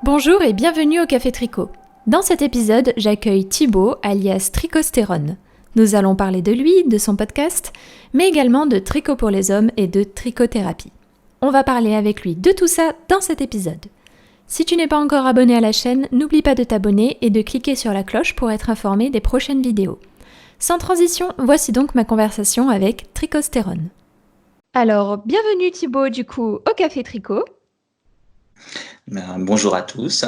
Bonjour et bienvenue au Café Tricot. Dans cet épisode, j'accueille Thibaut, alias Tricostérone. Nous allons parler de lui, de son podcast, mais également de tricot pour les hommes et de tricothérapie. On va parler avec lui de tout ça dans cet épisode. Si tu n'es pas encore abonné à la chaîne, n'oublie pas de t'abonner et de cliquer sur la cloche pour être informé des prochaines vidéos. Sans transition, voici donc ma conversation avec Tricostérone. Alors, bienvenue Thibaut du coup au Café Tricot. Bonjour à tous.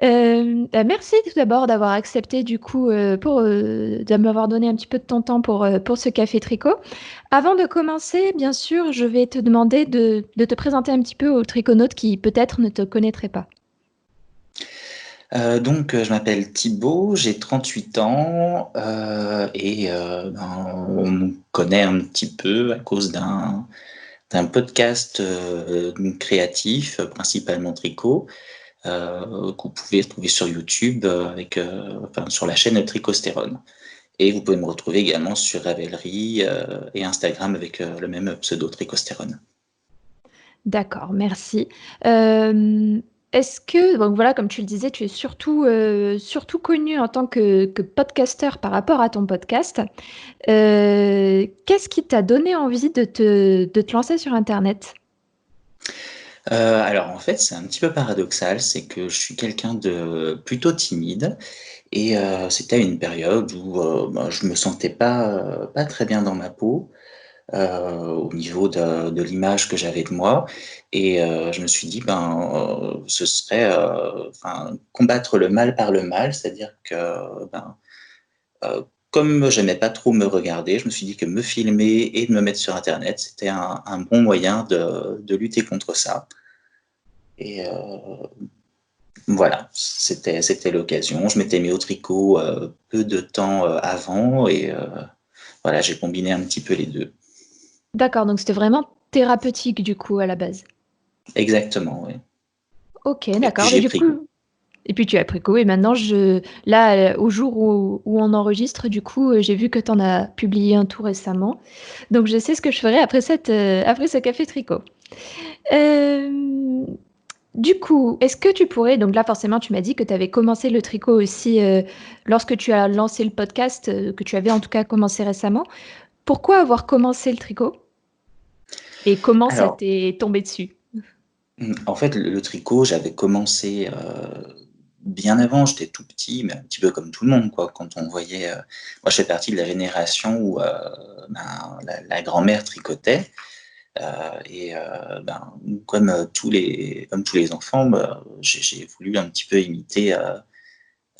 Merci tout d'abord d'avoir accepté du coup de m'avoir donné un petit peu de ton temps pour ce café tricot. Avant de commencer, bien sûr, je vais te demander de te présenter un petit peu aux triconautes qui peut-être ne te connaîtraient pas. Je m'appelle Thibaut, j'ai 38 ans on me connaît un petit peu à cause d'un podcast créatif, principalement tricot, que vous pouvez trouver sur YouTube sur la chaîne Tricostérone. Et vous pouvez me retrouver également sur Ravelry et Instagram avec le même pseudo Tricostérone. D'accord, merci. Est-ce que, donc voilà, comme tu le disais, tu es surtout connu en tant que podcasteur par rapport à ton podcast. Qu'est-ce qui t'a donné envie de te lancer sur Internet? Alors en fait, c'est un petit peu paradoxal, c'est que je suis quelqu'un de plutôt timide et c'était à une période où, je me sentais pas très bien dans ma peau, au niveau de l'image que j'avais de moi et je me suis dit: ce serait, combattre le mal par le mal». C'est-à-dire que, comme j'aimais pas trop me regarder, je me suis dit que me filmer et de me mettre sur internet, c'était un bon moyen de lutter contre ça et voilà, c'était l'occasion. Je m'étais mis au tricot, peu de temps, avant et voilà, j'ai combiné un petit peu les 2. D'accord, donc c'était vraiment thérapeutique du coup à la base. Exactement, oui. OK, Et puis d'accord, mais j'ai du pris goût. coup et puis tu as pris et maintenant là, au jour où on enregistre du coup, j'ai vu que tu en as publié un tout récemment. Donc je sais ce que je ferai après ce café tricot. Hem, du coup, est-ce que tu pourrais donc là forcément tu m'as dit que tu avais commencé le tricot aussi, lorsque tu as lancé le podcast, que tu avais en tout cas commencé récemment. Pourquoi avoir commencé le tricot? Et comment ça Alors, t'est tombé dessus? en fait, le tricot, j'avais commencé, bien avant, j'étais tout petit, mais un petit peu comme tout le monde, quoi. Quand on voyait, moi, je fais partie de la génération où, la grand-mère tricotait, et comme tous les enfants, j'ai voulu un petit peu imiter,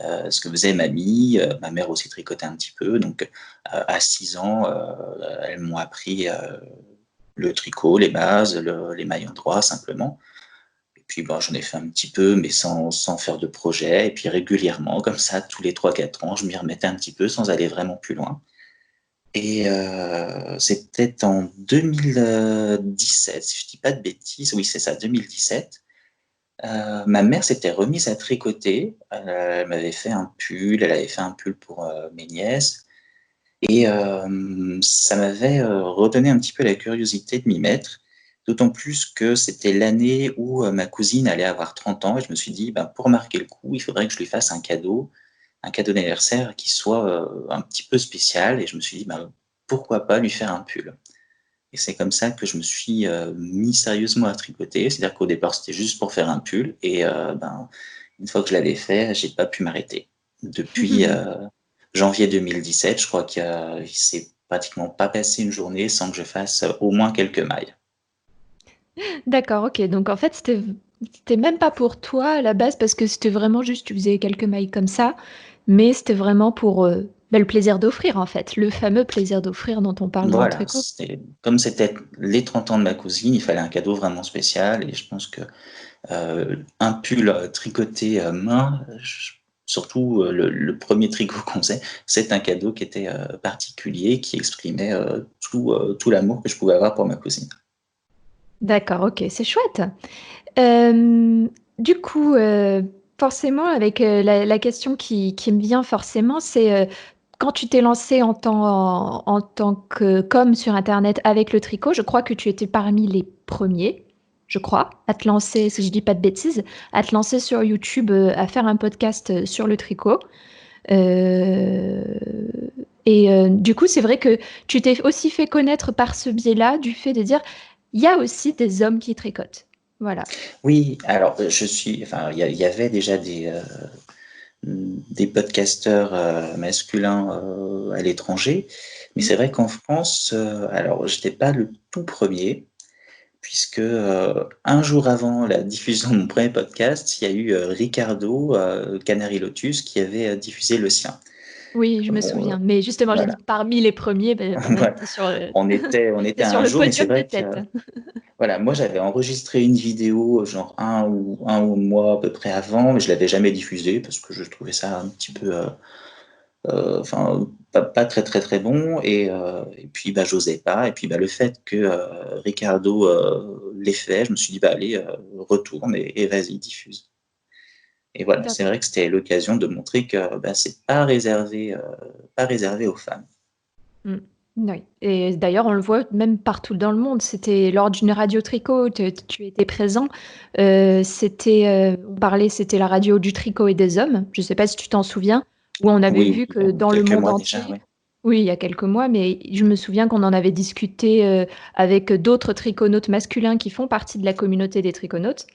ce que faisait mamie. Ma mère aussi tricotait un petit peu, donc à 6 ans, elles m'ont appris, le tricot, les bases, les mailles endroits simplement. Et puis j'en ai fait un petit peu, mais sans faire de projet. Et puis régulièrement, comme ça, tous les 3-4 ans, je m'y remettais un petit peu sans aller vraiment plus loin. Et c'était en 2017, si je dis pas de bêtises, oui c'est ça, 2017. Ma mère s'était remise à tricoter, elle m'avait fait un pull, elle avait fait un pull pour, mes nièces et ça m'avait, redonné un petit peu la curiosité de m'y mettre. D'autant plus que c'était l'année où, ma cousine allait avoir 30 ans et je me suis dit: pour marquer le coup, il faudrait que je lui fasse un cadeau d'anniversaire qui soit, un petit peu spécial». Et je me suis dit: pourquoi pas lui faire un pull?» Et c'est comme ça que je me suis, mis sérieusement à tricoter. C'est-à-dire qu'au départ, c'était juste pour faire un pull et une fois que je l'avais fait, j'ai pas pu m'arrêter. Depuis, janvier 2017, je crois qu'il s'est pratiquement pas passé une journée sans que je fasse, au moins quelques mailles. D'accord, OK. Donc en fait, c'était même pas pour toi à la base parce que c'était vraiment juste tu faisais quelques mailles comme ça, mais c'était vraiment pour, le plaisir d'offrir en fait, le fameux plaisir d'offrir dont on parle dans le Voilà, tricot. c'était les 30 ans de ma cousine, il fallait un cadeau vraiment spécial et je pense que, un pull, tricoté, main, j surtout, le 1er tricot qu'on faisait, c'est un cadeau qui était, particulier, qui exprimait, tout l'amour que je pouvais avoir pour ma cousine. D'accord, OK, c'est chouette. Hem, du coup, forcément avec, la question qui me vient forcément, c'est, quand tu t'es lancé en tant que qu'homme sur internet avec le tricot, je crois que tu étais parmi les premiers. je crois, à te lancer, si je dis pas de bêtises, à te lancer sur YouTube, à faire un podcast sur le tricot. Euh, du coup, c'est vrai que tu t'es aussi fait connaître par ce biais-là, du fait de dire, il y a aussi des hommes qui tricotent. Voilà. Oui, alors enfin, il y avait déjà des podcasteurs masculins à l'étranger, mais Mm. c'est vrai qu'en France, alors j'étais pas le tout premier, puisque un jour avant la diffusion de mon premier podcast, il y a eu Ricardo, Canary Lotus, qui avait diffusé le sien. Oui, je me Bon, souviens. Mais justement, j'ai dit voilà. parmi les premiers, ben, voilà, Voilà. On était t'es à sur un le jour, mais c'est podium de vrai que tête. voilà, moi j'avais enregistré une vidéo genre un ou mois à peu près avant, mais je l'avais jamais diffusée parce que je trouvais ça un petit peu enfin, pas très très très bon et puis bah j'osais pas et puis bah le fait que Ricardo l'ait fait, je me suis dit bah allez retourne et vas-y diffuse. Et voilà, c'est D'accord. vrai que c'était l'occasion de montrer que bah, c'est pas réservé aux femmes. Mm. Oui. Et d'ailleurs, on le voit même partout dans le monde. C'était lors d'une radio tricot, tu étais présent. On parlait, c'était la radio du tricot et des hommes. Je ne sais pas si tu t'en souviens, où on avait Oui, vu oui, il y a que dans le quelques monde mois déjà, entier, oui. oui, il y a quelques mois, mais je me souviens qu'on en avait discuté avec d'autres triconautes masculins qui font partie de la communauté des triconautes,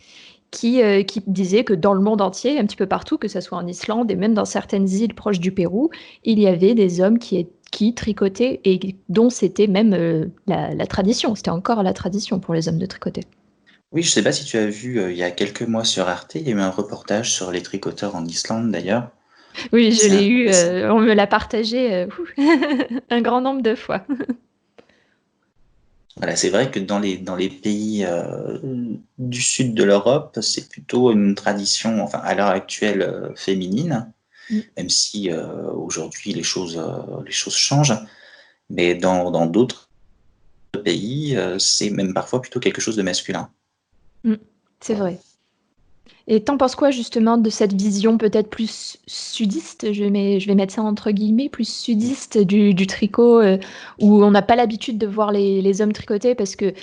qui disaient que dans le monde entier, un petit peu partout, que ce soit en Islande et même dans certaines îles proches du Pérou, il y avait des hommes qui tricotaient et dont c'était même la tradition. C'était encore la tradition pour les hommes de tricoter. Oui, je sais pas si tu as vu il y a quelques mois sur Arte, il y a eu un reportage sur les tricoteurs en Islande d'ailleurs. Oui, je C'est l'ai eu, intéressant. on me l'a partagé un grand nombre de fois. Voilà, c'est vrai que dans les pays du sud de l'Europe, c'est plutôt une tradition, enfin à l'heure actuelle féminine, Mm. même si aujourd'hui les choses changent. Mais dans d'autres pays, c'est même parfois plutôt quelque chose de masculin. Mm. C'est vrai. Et t'en penses quoi justement de cette vision peut-être plus sudiste, je vais mettre ça entre guillemets, plus sudiste du tricot, où on n'a pas l'habitude de voir les hommes tricoter parce que,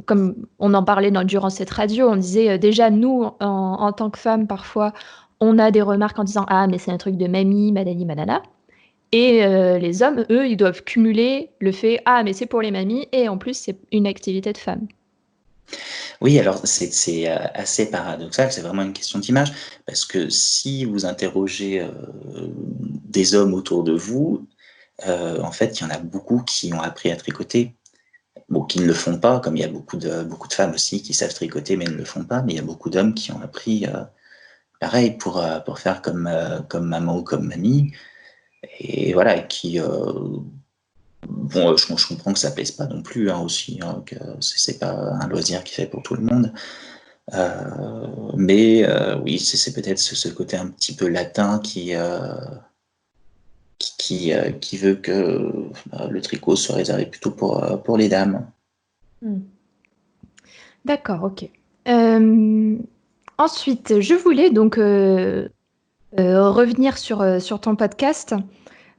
comme on en parlait durant cette radio, on disait déjà nous, en tant que femmes, parfois, on a des remarques en disant «Ah, mais c'est un truc de mamie, madani, manana». Et les hommes, eux, ils doivent cumuler le fait «Ah, mais c'est pour les mamies» et en plus, c'est une activité de femme. Oui, alors c'est assez paradoxal, c'est vraiment une question d'image, parce que si vous interrogez des hommes autour de vous, en fait, il y en a beaucoup qui ont appris à tricoter. Bon, qui ne le font pas, comme il y a beaucoup de femmes aussi qui savent tricoter mais ne le font pas, mais il y a beaucoup d'hommes qui ont appris pareil pour faire comme maman ou comme mamie, et voilà, et qui, bon, je comprends que ça plaise pas non plus hein, aussi, hein, que c'est pas un loisir qui fait pour tout le monde, mais oui, c'est peut-être ce côté un petit peu latin qui veut que le tricot soit réservé plutôt pour les dames. Hmm. D'accord, ok. Euh, Ensuite, je voulais donc revenir sur ton podcast.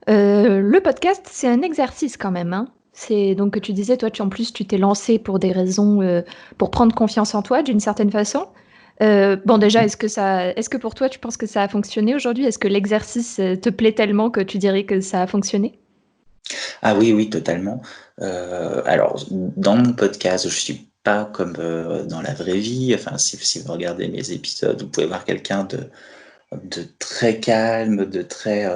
Le podcast, c'est un exercice quand même, hein. C'est donc tu disais, toi, en plus, tu t'es lancé pour des raisons, pour prendre confiance en toi, d'une certaine façon. Bon, déjà, est-ce que pour toi, tu penses que ça a fonctionné aujourd'hui? Est-ce que l'exercice te plaît tellement que tu dirais que ça a fonctionné? Ah oui, oui, totalement. Alors, dans mon podcast, je suis pas comme dans la vraie vie. Enfin, si vous regardez mes épisodes, vous pouvez voir quelqu'un de très calme, de très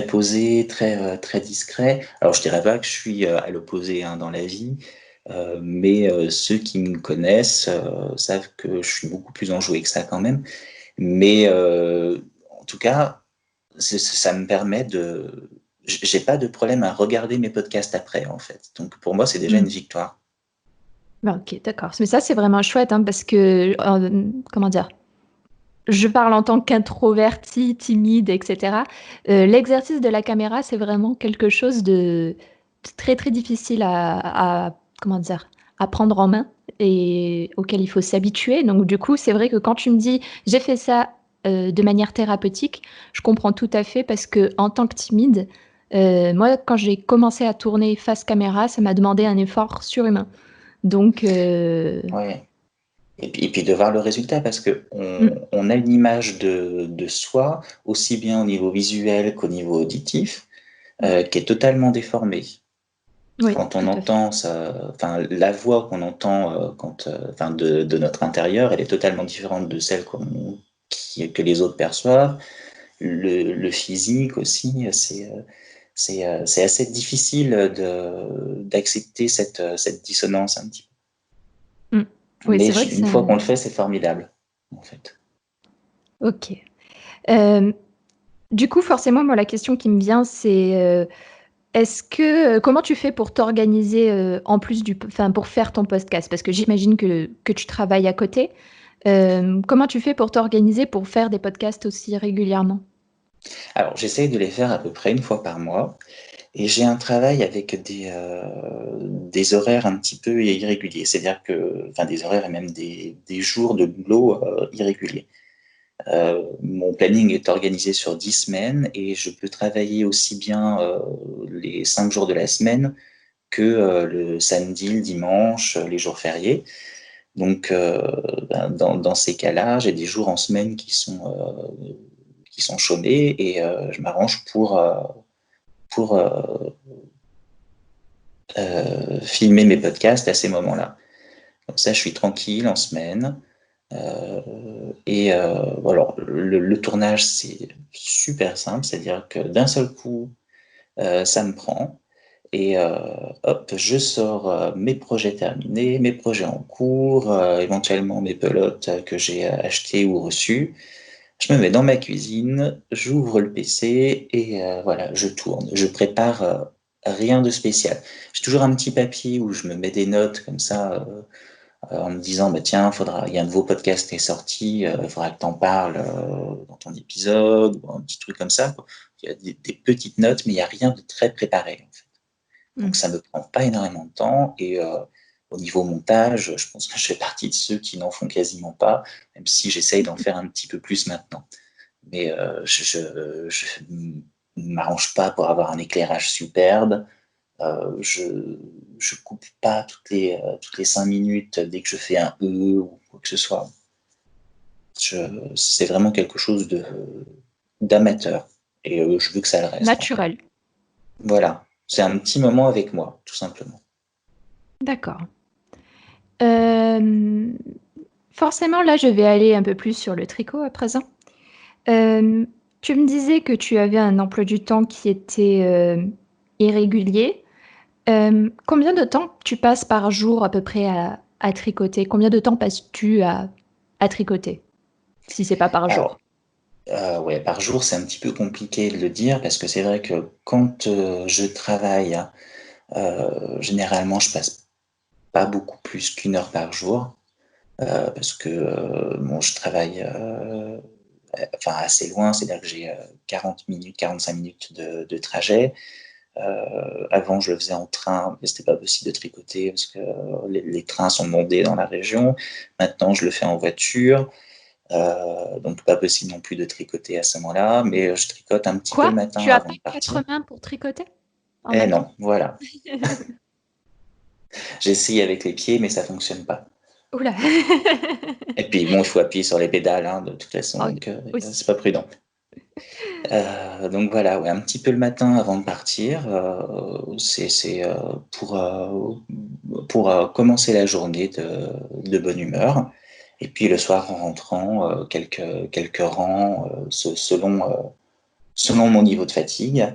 posé, très discret. Alors, je dirais pas que je suis à l'opposé hein, dans la vie, mais ceux qui me connaissent savent que je suis beaucoup plus enjoué que ça quand même. Mais en tout cas, ça me permet de. J'ai pas de problème à regarder mes podcasts après, en fait. Donc pour moi, c'est déjà Hmm. une victoire. Bah, ok, d'accord. Mais ça, c'est vraiment chouette, hein, parce que, comment dire, je parle en tant qu'introvertie, timide, etc. L'exercice de la caméra, c'est vraiment quelque chose de très très difficile comment dire, à prendre en main et auquel il faut s'habituer. Donc du coup, c'est vrai que quand tu me dis j'ai fait ça de manière thérapeutique, je comprends tout à fait parce que en tant que timide, moi, quand j'ai commencé à tourner face caméra, ça m'a demandé un effort surhumain. Donc, Ouais. Et puis de voir le résultat, parce que mm, on a une image de soi, aussi bien au niveau visuel qu'au niveau auditif, qui est totalement déformée. oui, Quand on tout à fait. entend ça, enfin, la voix qu'on entend enfin, de notre intérieur, elle est totalement différente de celle que les autres perçoivent. Le physique aussi, c'est assez difficile d'accepter cette dissonance un petit Mm. peu. Oui, Mais c'est vrai que une ça. fois qu'on le fait, c'est formidable, en fait. Ok. Euh, du coup, forcément, moi, la question qui me vient, c'est comment tu fais pour t'organiser en plus enfin, pour faire ton podcast? Parce que j'imagine que tu travailles à côté. Comment tu fais pour t'organiser pour faire des podcasts aussi régulièrement? Alors, j'essaye de les faire à peu près une fois par mois. Et j'ai un travail avec des horaires un petit peu irréguliers, c'est-à-dire que, enfin des horaires et même des jours de boulot irréguliers. Mon planning est organisé sur 10 semaines et je peux travailler aussi bien les 5 jours de la semaine que le samedi, le dimanche, les jours fériés. Donc, dans ces cas-là, j'ai des jours en semaine qui sont chômés et je m'arrange pour filmer mes podcasts à ces moments-là. Comme ça, je suis tranquille en semaine. Alors, le tournage, c'est super simple, c'est-à-dire que d'un seul coup, ça me prend. Et hop, je sors mes projets terminés, mes projets en cours, éventuellement mes pelotes que j'ai achetées ou reçues. Je me mets dans ma cuisine, j'ouvre le PC et voilà, je tourne. Je prépare rien de spécial. J'ai toujours un petit papier où je me mets des notes comme ça en me disant bah tiens, il y a un nouveau podcast qui est sorti, il faudra que tu en parles dans ton épisode ou un petit truc comme ça, quoi. Il y a des petites notes, mais il n'y a rien de très préparé en fait. Donc Mm. ça me prend pas énormément de temps et au niveau montage, je pense que je fais partie de ceux qui n'en font quasiment pas, même si j'essaye d'en faire un petit peu plus maintenant. Mais je ne m'arrange pas pour avoir un éclairage superbe. Je coupe pas toutes les 5 minutes dès que je fais un E ou quoi que ce soit. C'est vraiment quelque chose d'amateur et je veux que ça le reste en fait. Naturel. Voilà, c'est un petit moment avec moi, tout simplement. D'accord. Euh, Forcément, là, je vais aller un peu plus sur le tricot à présent. Euh, Tu me disais que tu avais un emploi du temps qui était irrégulier. Combien de temps tu passes par jour à peu près à tricoter? Combien de temps passes-tu à tricoter, si c'est pas par jour? Alors, ouais, par jour, c'est un petit peu compliqué de le dire parce que c'est vrai que quand je travaille, hein, généralement, je passe pas beaucoup plus qu'une heure par jour parce que bon, je travaille enfin, assez loin, c'est-à-dire que j'ai 40 minutes, 45 minutes de trajet. Avant, je le faisais en train, mais c'était pas possible de tricoter parce que les trains sont bondés dans la région. Maintenant, je le fais en voiture. Donc pas possible non plus de tricoter à ce moment-là, mais je tricote un petit peu Quoi? le matin Tu as avant pas de partir. 4 mains pour tricoter en Eh même temps? non, voilà. J'essaye avec les pieds, mais ça fonctionne pas. Oula. Et puis bon, il faut appuyer sur les pédales, hein, de toute façon, Oh, donc c'est pas aussi. prudent. Donc voilà, ouais, un petit peu le matin avant de partir, c'est pour commencer la journée de bonne humeur. Et puis le soir, en rentrant, quelques rangs selon mon niveau de fatigue.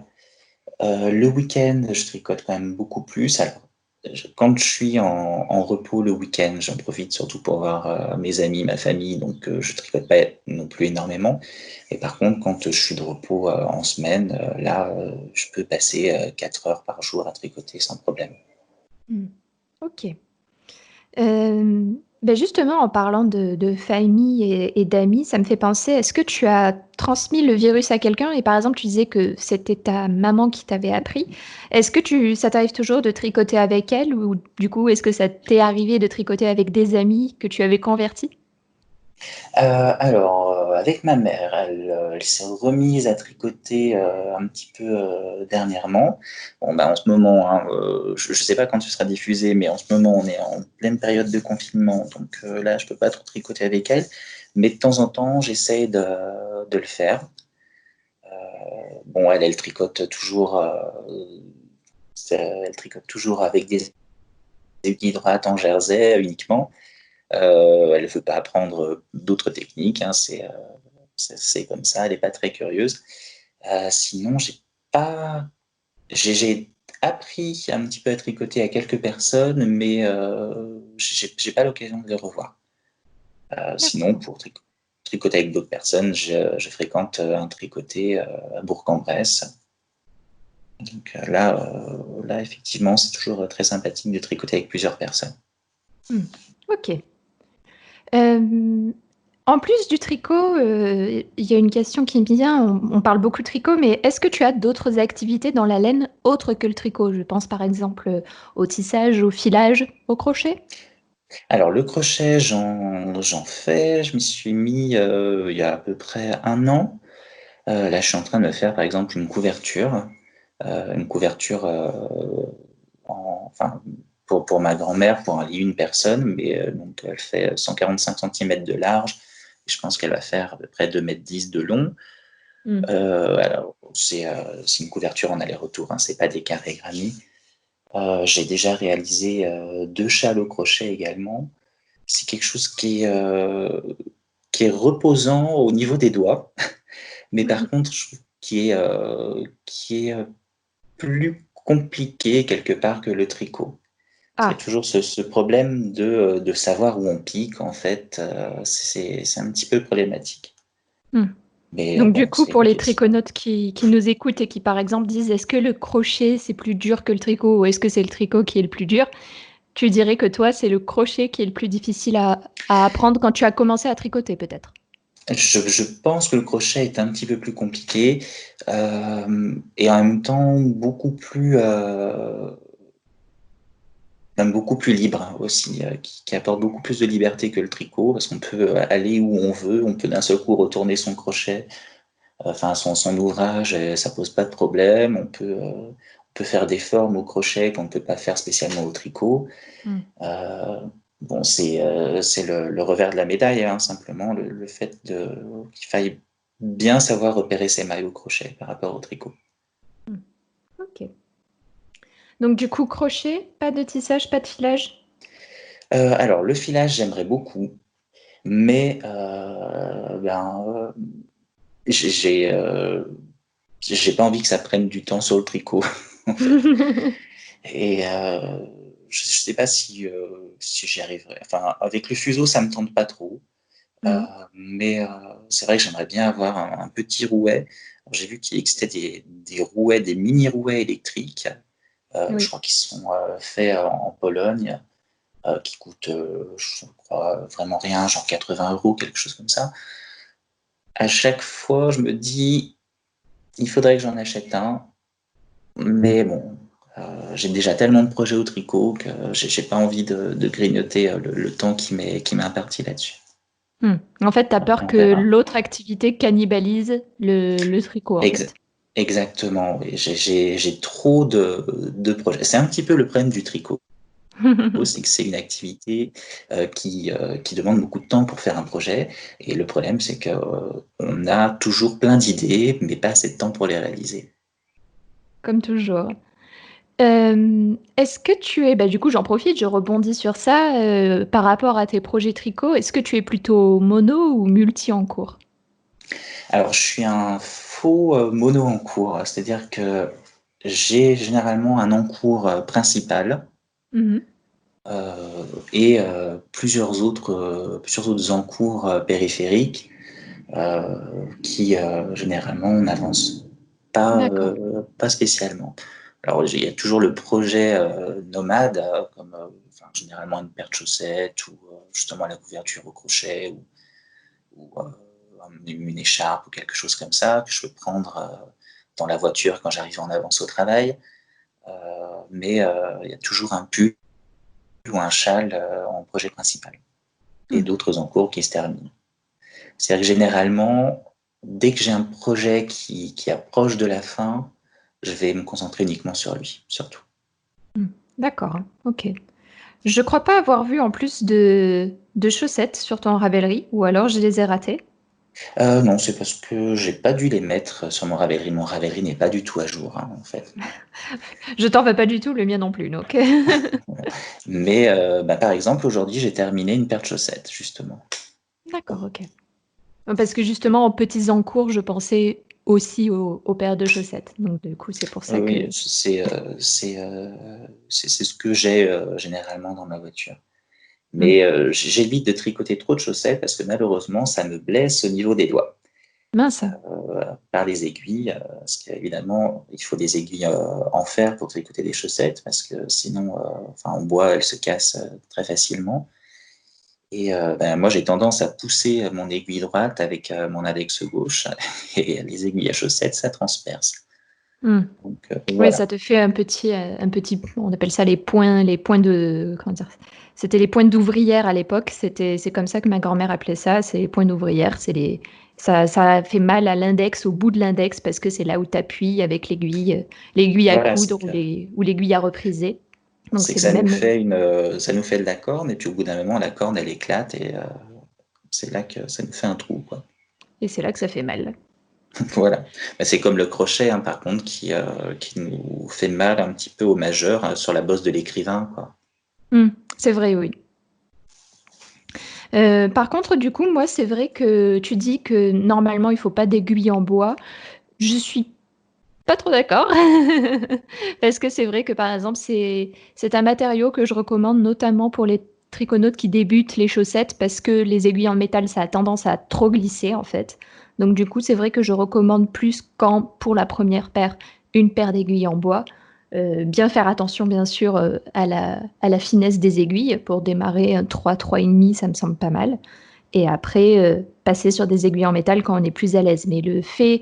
Le week-end, je tricote quand même beaucoup plus. Alors, quand je suis en repos le week-end, j'en profite surtout pour voir mes amis, ma famille, donc je tricote pas non plus énormément. Et par contre, quand je suis de repos en semaine, là, je peux passer 4 heures par jour à tricoter sans problème. Hmm. Ok. Ben justement, en parlant de famille et d'amis, ça me fait penser, est-ce que tu as transmis le virus à quelqu'un? Et par exemple, tu disais que c'était ta maman qui t'avait appris. Est-ce que ça t'arrive toujours de tricoter avec elle ou du coup, est-ce que ça t'est arrivé de tricoter avec des amis que tu avais convertis? avec ma mère. Elle s'est remise à tricoter un petit peu dernièrement. Bon, en ce moment, hein, je ne sais pas quand tu seras diffusé, mais en ce moment, on est en pleine période de confinement. Donc là, je ne peux pas trop tricoter avec elle. Mais de temps en temps, j'essaye de le faire. Bon, elle tricote toujours. Elle tricote toujours avec des aiguilles droites en jersey uniquement. Elle ne veut pas apprendre d'autres techniques. Hein, c'est comme ça. Elle n'est pas très curieuse. Sinon, j'ai appris un petit peu à tricoter à quelques personnes, mais j'ai pas l'occasion de les revoir. Sinon, D'accord. pour tricoter avec d'autres personnes, je fréquente un tricoté à Bourg-en-Bresse. Donc là, effectivement, c'est toujours très sympathique de tricoter avec plusieurs personnes. Ok. En plus du tricot, il y a une question qui me vient. On parle beaucoup de tricot, mais est-ce que tu as d'autres activités dans la laine autres que le tricot? Je pense par exemple au tissage, au filage, au crochet. Alors, le crochet, j'en fais. Je m'y suis mis il y a à peu près 1 an. Là, je suis en train de me faire, par exemple, une couverture. Enfin, pour ma grand-mère, pour un lit, une personne, mais donc elle fait 145 cm de large. Et je pense qu'elle va faire à peu près 2,10 m de long. Mm. Alors, c'est une couverture en aller-retour, hein, c'est pas des carrés grammis. J'ai déjà réalisé 2 châles au crochet également. C'est quelque chose qui est reposant au niveau des doigts, mais par contre, je trouve qui est plus compliqué quelque part que le tricot. Il y a Ah. toujours ce problème de savoir où on pique, en fait. C'est un petit peu problématique. Mm. Mais Donc du bon, coup, c'est pour une les question. triconautes qui nous écoutent et qui par exemple disent est-ce que le crochet c'est plus dur que le tricot ou est-ce que c'est le tricot qui est le plus dur? Tu dirais que toi, c'est le crochet qui est le plus difficile à apprendre quand tu as commencé à tricoter, peut-être. Je pense que le crochet est un petit peu plus compliqué et en même temps même beaucoup plus libre, hein, aussi, qui apporte beaucoup plus de liberté que le tricot, parce qu'on peut aller où on veut, on peut d'un seul coup retourner son crochet, enfin son ouvrage, et ça pose pas de problème. On peut faire des formes au crochet qu'on ne peut pas faire spécialement au tricot. Mm. Euh, bon, c'est le revers de la médaille, hein, simplement le fait qu'il faille bien savoir repérer ses mailles au crochet par rapport au tricot. Mm. Ok. Donc du coup, crochet, pas de tissage, pas de filage. Alors, le filage, j'aimerais beaucoup, mais j'ai pas envie que ça prenne du temps sur le tricot, en fait. Et je sais pas si j'y arriverai. Enfin, avec le fuseau, ça me tente pas trop. Euh, Mm. mais c'est vrai que j'aimerais bien avoir un petit rouet. Alors, j'ai vu qu'il existait des rouets, des mini-rouets électriques. Je Oui. crois qu'ils sont faits en Pologne, qui coûtent, je crois, vraiment rien, genre 80 €, quelque chose comme ça. À chaque fois, je me dis, il faudrait que j'en achète un. Mais bon, j'ai déjà tellement de projets au tricot que j'ai pas envie de grignoter le temps qui m'est imparti là-dessus. Mm. En fait, tu as Après, peur on que verra. l'autre activité cannibalise le tricot, en Ex- fait. Exactement, oui. J'ai trop de projets. C'est un petit peu le problème du tricot, c'est que c'est une activité qui demande beaucoup de temps pour faire un projet. Et le problème, c'est qu'on a toujours plein d'idées, mais pas assez de temps pour les réaliser. Comme toujours. Est-ce que tu es, bah, du coup, j'en profite, je rebondis sur ça, par rapport à tes projets tricot, est-ce que tu es plutôt mono ou multi en cours? Alors, je suis un faux mono en cours, c'est-à-dire que j'ai généralement un encours principal Mhm. et plusieurs autres encours périphériques qui généralement on n'avance D'accord. pas spécialement. Alors il y a toujours le projet nomade, comme enfin, généralement une paire de chaussettes ou justement la couverture au crochet ou une écharpe ou quelque chose comme ça que je peux prendre dans la voiture quand j'arrive en avance au travail. Mais il y a toujours un pull ou un châle en projet principal et Hmm. d'autres en cours qui se terminent. C'est-à-dire que généralement, dès que j'ai un projet qui approche de la fin, je vais me concentrer uniquement sur lui, surtout. D'accord, ok. Je crois pas avoir vu en plus de chaussettes sur ton Ravelry, ou alors je les ai ratées. Non, c'est parce que j'ai pas dû les mettre sur mon Ravelry. Mon Ravelry n'est pas du tout à jour, hein, en fait. Je t'en veux pas du tout, le mien non plus, donc. Mais par exemple, aujourd'hui, j'ai terminé une paire de chaussettes, justement. D'accord, ok. Parce que justement, en petits encours, je pensais aussi aux paires de chaussettes. Donc du coup, c'est pour ça que... Oui, c'est ce que j'ai généralement dans ma voiture. Hmm. Mais j'évite de tricoter trop de chaussettes parce que malheureusement, ça me blesse au niveau des doigts Mince. par les aiguilles. Parce qu'évidemment, il faut des aiguilles en fer pour tricoter des chaussettes parce que sinon, en bois, elles se cassent très facilement. Et moi, j'ai tendance à pousser mon aiguille droite avec mon index gauche et les aiguilles à chaussettes, ça transperce. Hmm. Donc Oui, voilà. ça te fait un petit, on appelle ça les points de, comment dire, c'était les points d'ouvrière à l'époque. C'est comme ça que ma grand-mère appelait ça. C'est les points d'ouvrière. Ça fait mal à l'index, au bout de l'index, parce que c'est là où tu appuies avec l'aiguille à Voilà, coudre ou l'aiguille à repriser. Donc c'est que c'est le ça nous même. fait ça nous fait de la corne, et puis au bout d'un moment, la corne, elle éclate, et c'est là que ça nous fait un trou, quoi. Et c'est là que ça fait mal. Voilà. C'est comme le crochet, hein, par contre, qui nous fait mal un petit peu au majeur, sur la bosse de l'écrivain, quoi. C'est vrai, oui. Par contre, du coup, moi, c'est vrai que tu dis que normalement, il faut pas d'aiguille en bois. Je suis pas trop d'accord. Parce que c'est vrai que, par exemple, c'est un matériau que je recommande notamment pour les triconautes qui débutent les chaussettes parce que les aiguilles en métal, ça a tendance à trop glisser, en fait. Donc, du coup, c'est vrai que je recommande plus quand, pour la première paire, une paire d'aiguilles en bois. Bien faire attention, bien sûr, à la finesse des aiguilles. Pour démarrer un 3,5, ça me semble pas mal. Et après, passer sur des aiguilles en métal quand on est plus à l'aise. Mais le fait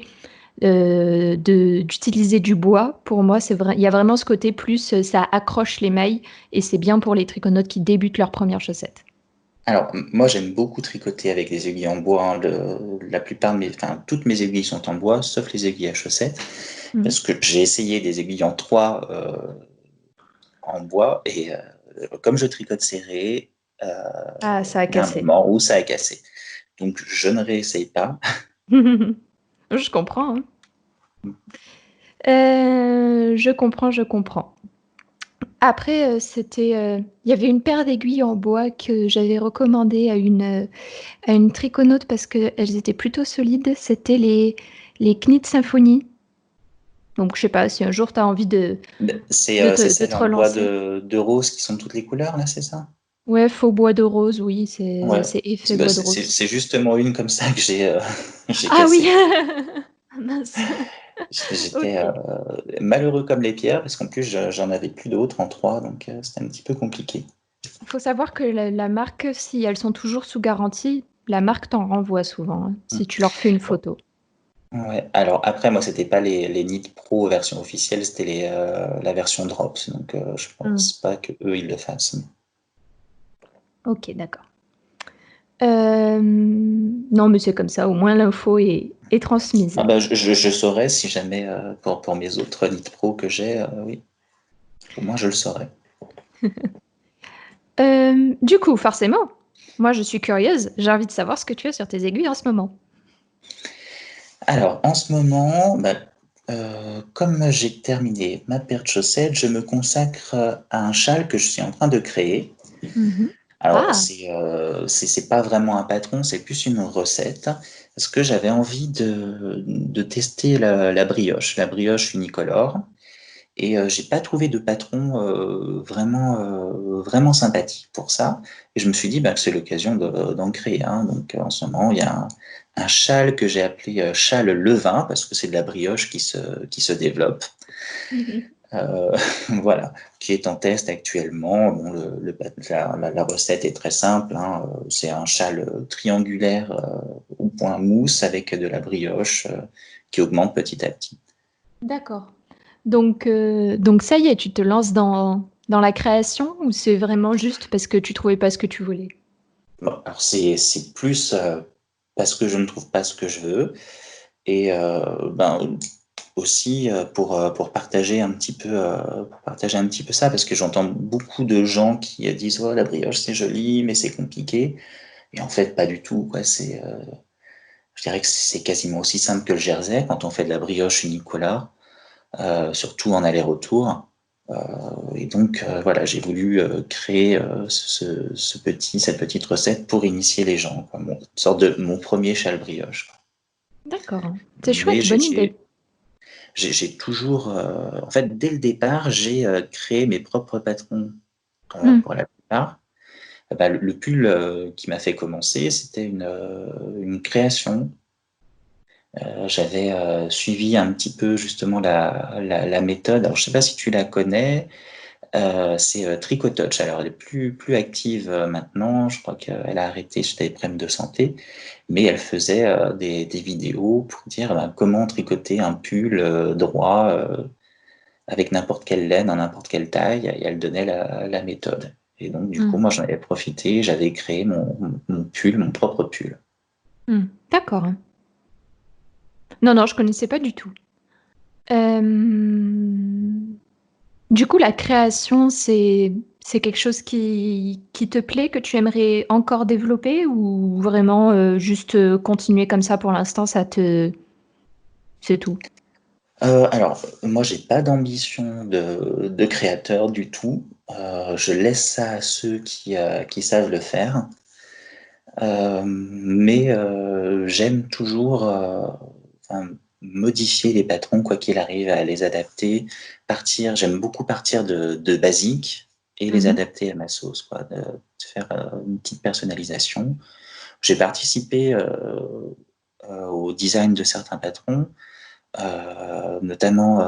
d'utiliser du bois, pour moi, c'est vrai. Il y a vraiment ce côté plus, ça accroche les mailles et c'est bien pour les triconautes qui débutent leurs premières chaussettes. Alors, moi, j'aime beaucoup tricoter avec des aiguilles en bois, hein. La plupart de toutes mes aiguilles sont en bois, sauf les aiguilles à chaussettes, Mhm. parce que j'ai essayé des aiguilles en 3 en bois, et comme je tricote serré, euh, Ah, ça a il y a un cassé. moment où ça a cassé. Donc, je ne réessaye pas. Je comprends, hein. Je comprends, je comprends. Après, il y avait une paire d'aiguilles en bois que j'avais recommandée à une triconaute parce qu'elles étaient plutôt solides. C'était les Knit Symphony. Donc, je sais pas si un jour tu as envie C'est de c'est te, de celles te en bois relancer. de rose qui sont toutes les couleurs, là, c'est ça? Ouais, faux bois de rose, oui, c'est Ouais. c'est effet bois de rose. C'est justement une comme ça que j'ai j'ai Ah oui! cassée. Mince. J'étais Ok. malheureux comme les pierres, parce qu'en plus, j'en avais plus d'autres en 3, donc c'était un petit peu compliqué. Il faut savoir que la marque, si elles sont toujours sous garantie, la marque t'en renvoie souvent, hein, Mm. si tu leur fais une Bon. photo. Ouais. Alors après, moi, c'était pas les Knit Pro version officielle, c'était la version Drops, donc je Hmm. pense pas que eux ils le fassent. Ok, d'accord. Non, mais c'est comme ça, au moins l'info est transmise. Ah bah, je saurais si jamais, pour mes autres Knit Pro que j'ai, oui, au moins je le saurais. Du coup, forcément, moi je suis curieuse, j'ai envie de savoir ce que tu as sur tes aiguilles en ce moment. Alors, en ce moment, comme j'ai terminé ma paire de chaussettes, je me consacre à un châle que je suis en train de créer. Mhm. Alors, Ah, c'est pas vraiment un patron, c'est plus une recette, parce que j'avais envie de tester la brioche, unicolore, et j'ai pas trouvé de patron vraiment sympathique pour ça. Et je me suis dit que c'est l'occasion d'en créer un. Donc, en ce moment, il y a un châle que j'ai appelé châle levain, parce que c'est de la brioche qui se développe. mhm. Euh, voilà, qui est en test actuellement. Bon, la recette est très simple, hein. C'est un châle triangulaire au point mousse avec de la brioche qui augmente petit à petit. D'accord. Donc ça y est, tu te lances dans la création ou c'est vraiment juste parce que tu trouvais pas ce que tu voulais? Bon, alors c'est plus. parce que je ne trouve pas ce que je veux. Et aussi pour partager un petit peu ça, parce que j'entends beaucoup de gens qui disent oh, la brioche c'est joli, mais c'est compliqué. Et en fait, pas du tout, quoi. Je dirais que c'est quasiment aussi simple que le jersey quand on fait de la brioche unicolore, surtout en aller-retour. Et donc, voilà, j'ai voulu créer cette petite recette pour initier les gens, quoi. Une sorte de mon premier châle brioche, quoi. D'accord. C'est Mais chouette, bonne idée. j'ai toujours, en fait, dès le départ, j'ai créé mes propres patrons Hmm. pour la plupart. Bah, le pull qui m'a fait commencer, c'était une création. J'avais suivi un petit peu justement la méthode. Alors, je ne sais pas si tu la connais. C'est Tricotouch. Alors, elle est plus active maintenant. Je crois qu'elle a arrêté suite à des problèmes de santé. Mais elle faisait des vidéos pour dire comment tricoter un pull droit avec n'importe quelle laine, en n'importe quelle taille. Et elle donnait la méthode. Et donc, du coup, Hmm. moi, j'en avais profité. J'avais créé mon pull, mon propre pull. Hmm. D'accord. Non, non, je connaissais pas du tout. Euh, Du coup, la création, c'est quelque chose qui te plaît, que tu aimerais encore développer ou vraiment juste continuer comme ça pour l'instant, c'est tout. Alors, moi, j'ai pas d'ambition de créateur du tout. Je laisse ça à ceux qui savent le faire. Mais j'aime toujours enfin, modifier les patrons, quoi qu'il arrive, à les adapter. J'aime beaucoup partir de basiques et les Mhm. adapter à ma sauce, quoi, de faire une petite personnalisation. J'ai participé au design de certains patrons. Notamment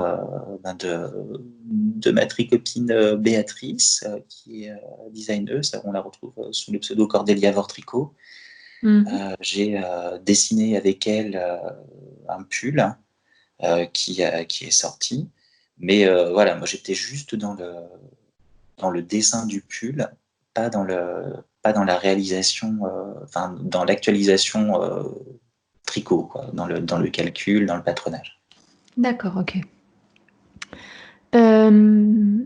de ma tricopine Béatrice, qui est designeuse. On la retrouve sous le pseudo Cordélia Vortricot. Mhm. J'ai dessiné avec elle un pull qui est sorti. Mais voilà, moi j'étais juste dans le dessin du pull, pas pas dans la réalisation, enfin dans l'actualisation tricot, quoi, dans le calcul, dans le patronage. D'accord, ok. Euh,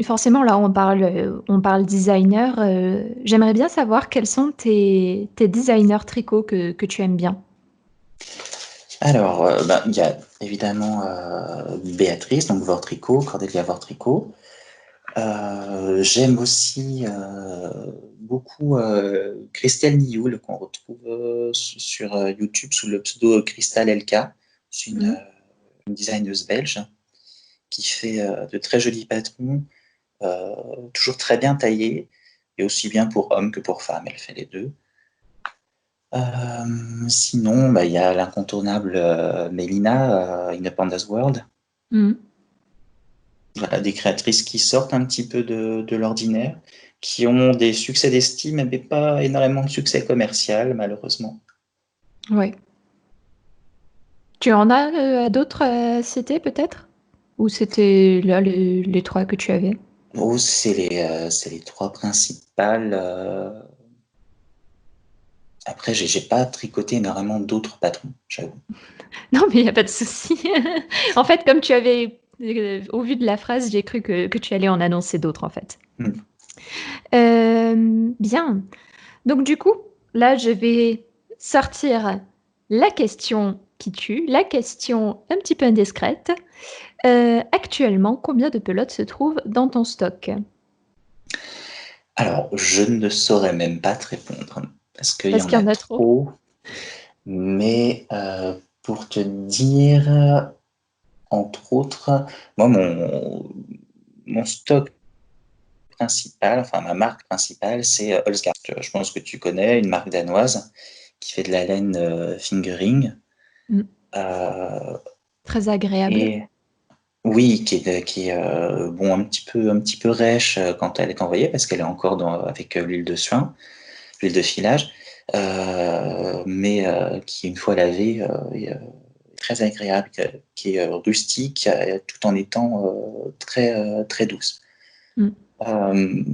forcément, là, on parle designer. J'aimerais bien savoir quels sont tes designers tricot que tu aimes bien. Alors, il y a évidemment Béatrice, donc Vortricot, Cordélia Vortricot. J'aime aussi beaucoup Christelle Nioul, qu'on retrouve sur YouTube sous le pseudo Crystal LK. C'est Mhm. une designeuse belge qui fait de très jolis patrons, toujours très bien taillés, et aussi bien pour hommes que pour femmes, elle fait les deux. Sinon, il y a l'incontournable Mélina, In a Panda's World. Mhm. Voilà, des créatrices qui sortent un petit peu de l'ordinaire, qui ont des succès d'estime, mais pas énormément de succès commercial, malheureusement. Ouais. Tu en as d'autres cités peut-être? Ou c'était là les trois que tu avais? Oh, c'est les trois principales. Après, j'ai pas tricoté énormément d'autres patrons, j'avoue. Non, mais il n'y a pas de souci. En fait, comme tu avais, au vu de la phrase, j'ai cru que tu allais en annoncer d'autres, en fait. Hmm. Bien. Donc, du coup, là, je vais sortir la question qui tue, la question un petit peu indiscrète. Actuellement, combien de pelotes se trouvent dans ton stock? Alors, je ne saurais même pas te répondre, parce qu'il y Parce en qu'il y a en a trop. trop, mais pour te dire, entre autres, moi, mon stock principal, enfin ma marque principale, c'est Holzgarn. Je pense que tu connais, une marque danoise qui fait de la laine fingering. Mm. Euh, Très agréable. et oui, qui est bon, un petit peu rêche quand elle est envoyée, parce qu'elle est encore avec l'huile de suin, l'huile de filage, mais qui, une fois lavée, est très agréable, qui est rustique, tout en étant très, très douce. Mm. Euh,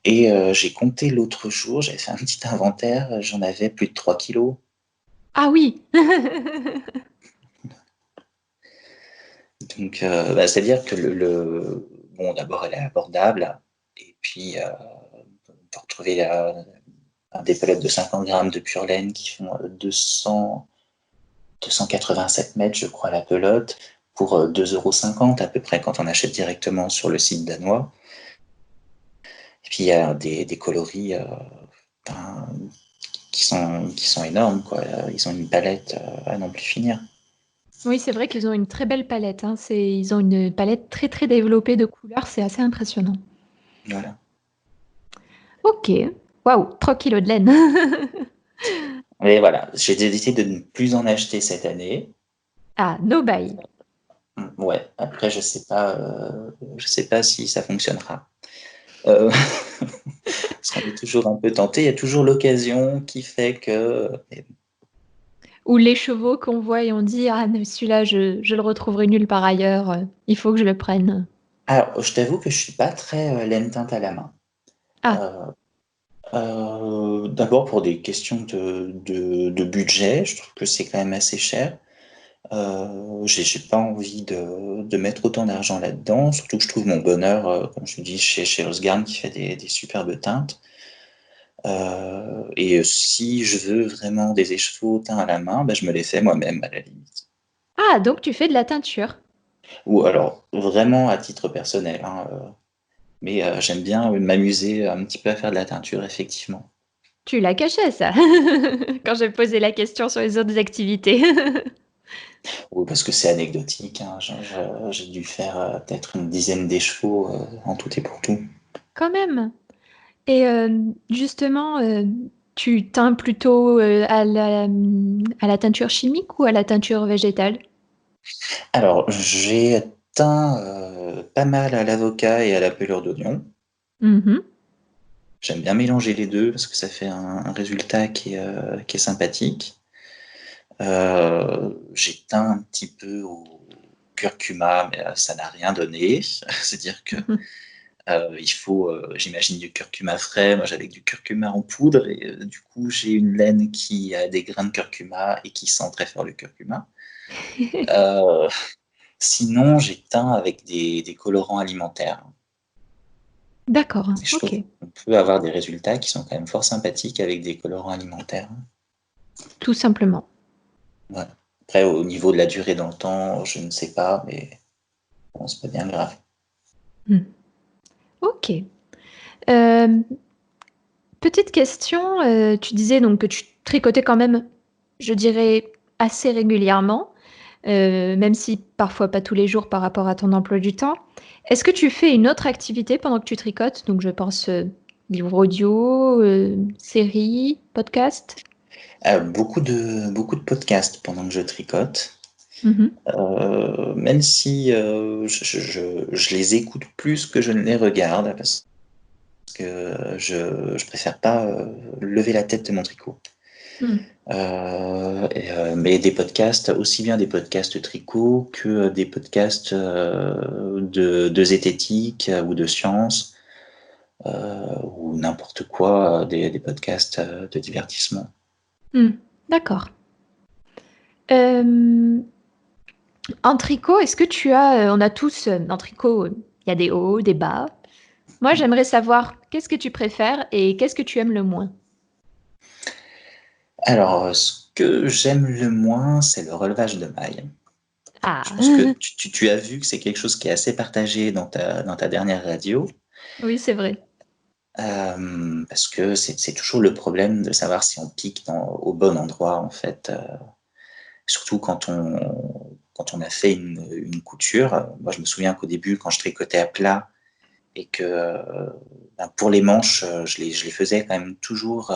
Et j'ai compté l'autre jour, j'avais fait un petit inventaire, j'en avais plus de 3 kilos. Ah oui. Donc, c'est-à-dire que bon, d'abord, elle est abordable. Et puis, on peut retrouver des palettes de 50 grammes de pure laine qui font 287 mètres, je crois, la pelote, pour 2,50 € à peu près quand on achète directement sur le site danois. Et puis, il y a des coloris ben, qui sont énormes, quoi. Ils ont une palette à n'en plus finir. Oui, c'est vrai qu'ils ont une très belle palette, hein. Ils ont une palette très très développée de couleurs, c'est assez impressionnant. Voilà. Ok, waouh, 3 kilos de laine. Mais voilà, j'ai décidé de ne plus en acheter cette année. Ah, no buy. Ouais, après, je sais pas si ça fonctionnera. Euh, Parce qu'on est toujours un peu tenté, il y a toujours l'occasion qui fait que. Ou les chevaux qu'on voit et on dit, ah, mais celui-là, je le retrouverai nulle part ailleurs, il faut que je le prenne. Alors, je t'avoue que je suis pas très laine teinte à la main. Ah, Euh, D'abord pour des questions de budget, je trouve que c'est quand même assez cher. J'ai pas envie de mettre autant d'argent là-dedans, surtout que je trouve mon bonheur, comme je dis, chez Osgarn qui fait des superbes teintes. Et si je veux vraiment des écheveaux teints à la main, ben, je me les fais moi-même à la limite. ah, donc tu fais de la teinture. Ou alors vraiment à titre personnel, hein, mais j'aime bien m'amuser un petit peu à faire de la teinture, effectivement. Tu l'as caché, ça, quand j'ai posé la question sur les autres activités. Ou parce que c'est anecdotique, hein, j'ai dû faire peut-être une dizaine d'écheveaux en tout et pour tout. Quand même. Et justement, tu teins plutôt à la teinture chimique ou à la teinture végétale? Alors, j'ai teint pas mal à l'avocat et à la pelure d'oignon. Mhm. J'aime bien mélanger les deux parce que ça fait un résultat qui est sympathique. J'ai teint un petit peu au curcuma, mais ça n'a rien donné. C'est-à-dire que il faut, j'imagine, du curcuma frais. Moi, j'avais du curcuma en poudre et du coup, j'ai une laine qui a des grains de curcuma et qui sent très fort le curcuma. Euh, Sinon, j'ai teint avec des colorants alimentaires. D'accord, Et je trouve ok. qu'on peut avoir des résultats qui sont quand même fort sympathiques avec des colorants alimentaires. Tout simplement. Ouais. Après, au niveau de la durée dans le temps, je ne sais pas, mais bon, c'est pas bien grave. Hmm. Ok. Euh, Petite question, tu disais donc que tu tricotais quand même, je dirais, assez régulièrement, même si parfois pas tous les jours par rapport à ton emploi du temps. Est-ce que tu fais une autre activité pendant que tu tricotes? Donc je pense livre audio, série, podcast. Beaucoup de podcasts pendant que je tricote. Mhm. Même si je les écoute plus que je ne les regarde, parce que je préfère pas lever la tête de mon tricot. Mm. Mais des podcasts, aussi bien des podcasts tricot que des podcasts de zététique ou de science, ou n'importe quoi, des podcasts de divertissement. Mm. D'accord. Euh, En tricot, est-ce que tu as, on a tous, en tricot, il y a des hauts, des bas. Moi, j'aimerais savoir qu'est-ce que tu préfères et qu'est-ce que tu aimes le moins. Alors, ce que j'aime le moins, c'est le relevage de mailles. Je Ah, pense que tu as vu que c'est quelque chose qui est assez partagé dans ta dernière radio, oui, c'est vrai. parce que c'est toujours le problème de savoir si on pique au bon endroit, en fait. Surtout quand on a fait une couture. Moi, je me souviens qu'au début, quand je tricotais à plat et que ben, pour les manches, je les faisais quand même toujours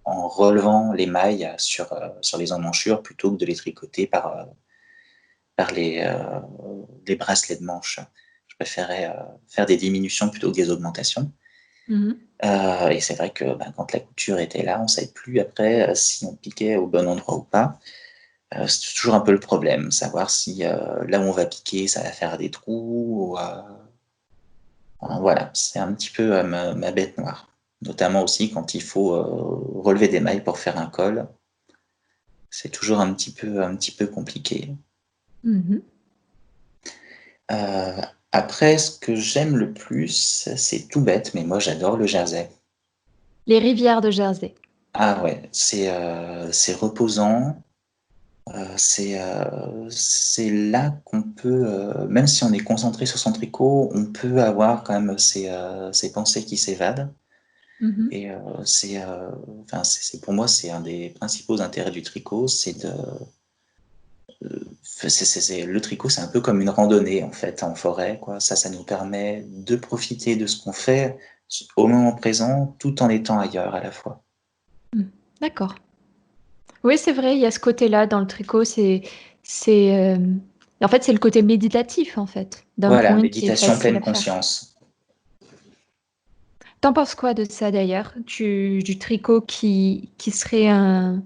en relevant les mailles sur les emmanchures plutôt que de les tricoter par les bracelets de manches. Je préférais faire des diminutions plutôt que des augmentations. Mhm. Et c'est vrai que ben, quand la couture était là, on ne savait plus après si on piquait au bon endroit ou pas. C'est toujours un peu le problème, savoir si là où on va piquer, ça va faire des trous. Alors, voilà, c'est un petit peu ma bête noire. Notamment aussi quand il faut relever des mailles pour faire un col. C'est toujours un petit peu compliqué. Mhm. Euh, Après, ce que j'aime le plus, c'est tout bête, mais moi j'adore le jersey. Les rivières de Jersey. Ah ouais, c'est reposant. C'est là qu'on peut, même si on est concentré sur son tricot, on peut avoir quand même ses pensées qui s'évadent. Mhm. Et enfin, pour moi, c'est un des principaux intérêts du tricot, le tricot, c'est un peu comme une randonnée en fait en forêt, quoi. Ça nous permet de profiter de ce qu'on fait au moment présent, tout en étant ailleurs à la fois. Mm. D'accord. Oui, c'est vrai, il y a ce côté-là dans le tricot. C'est, en fait, c'est le côté méditatif, en fait, d'un Voilà, point qui est méditation facile pleine à faire. conscience. T'en penses quoi de ça d'ailleurs? Du tricot qui serait un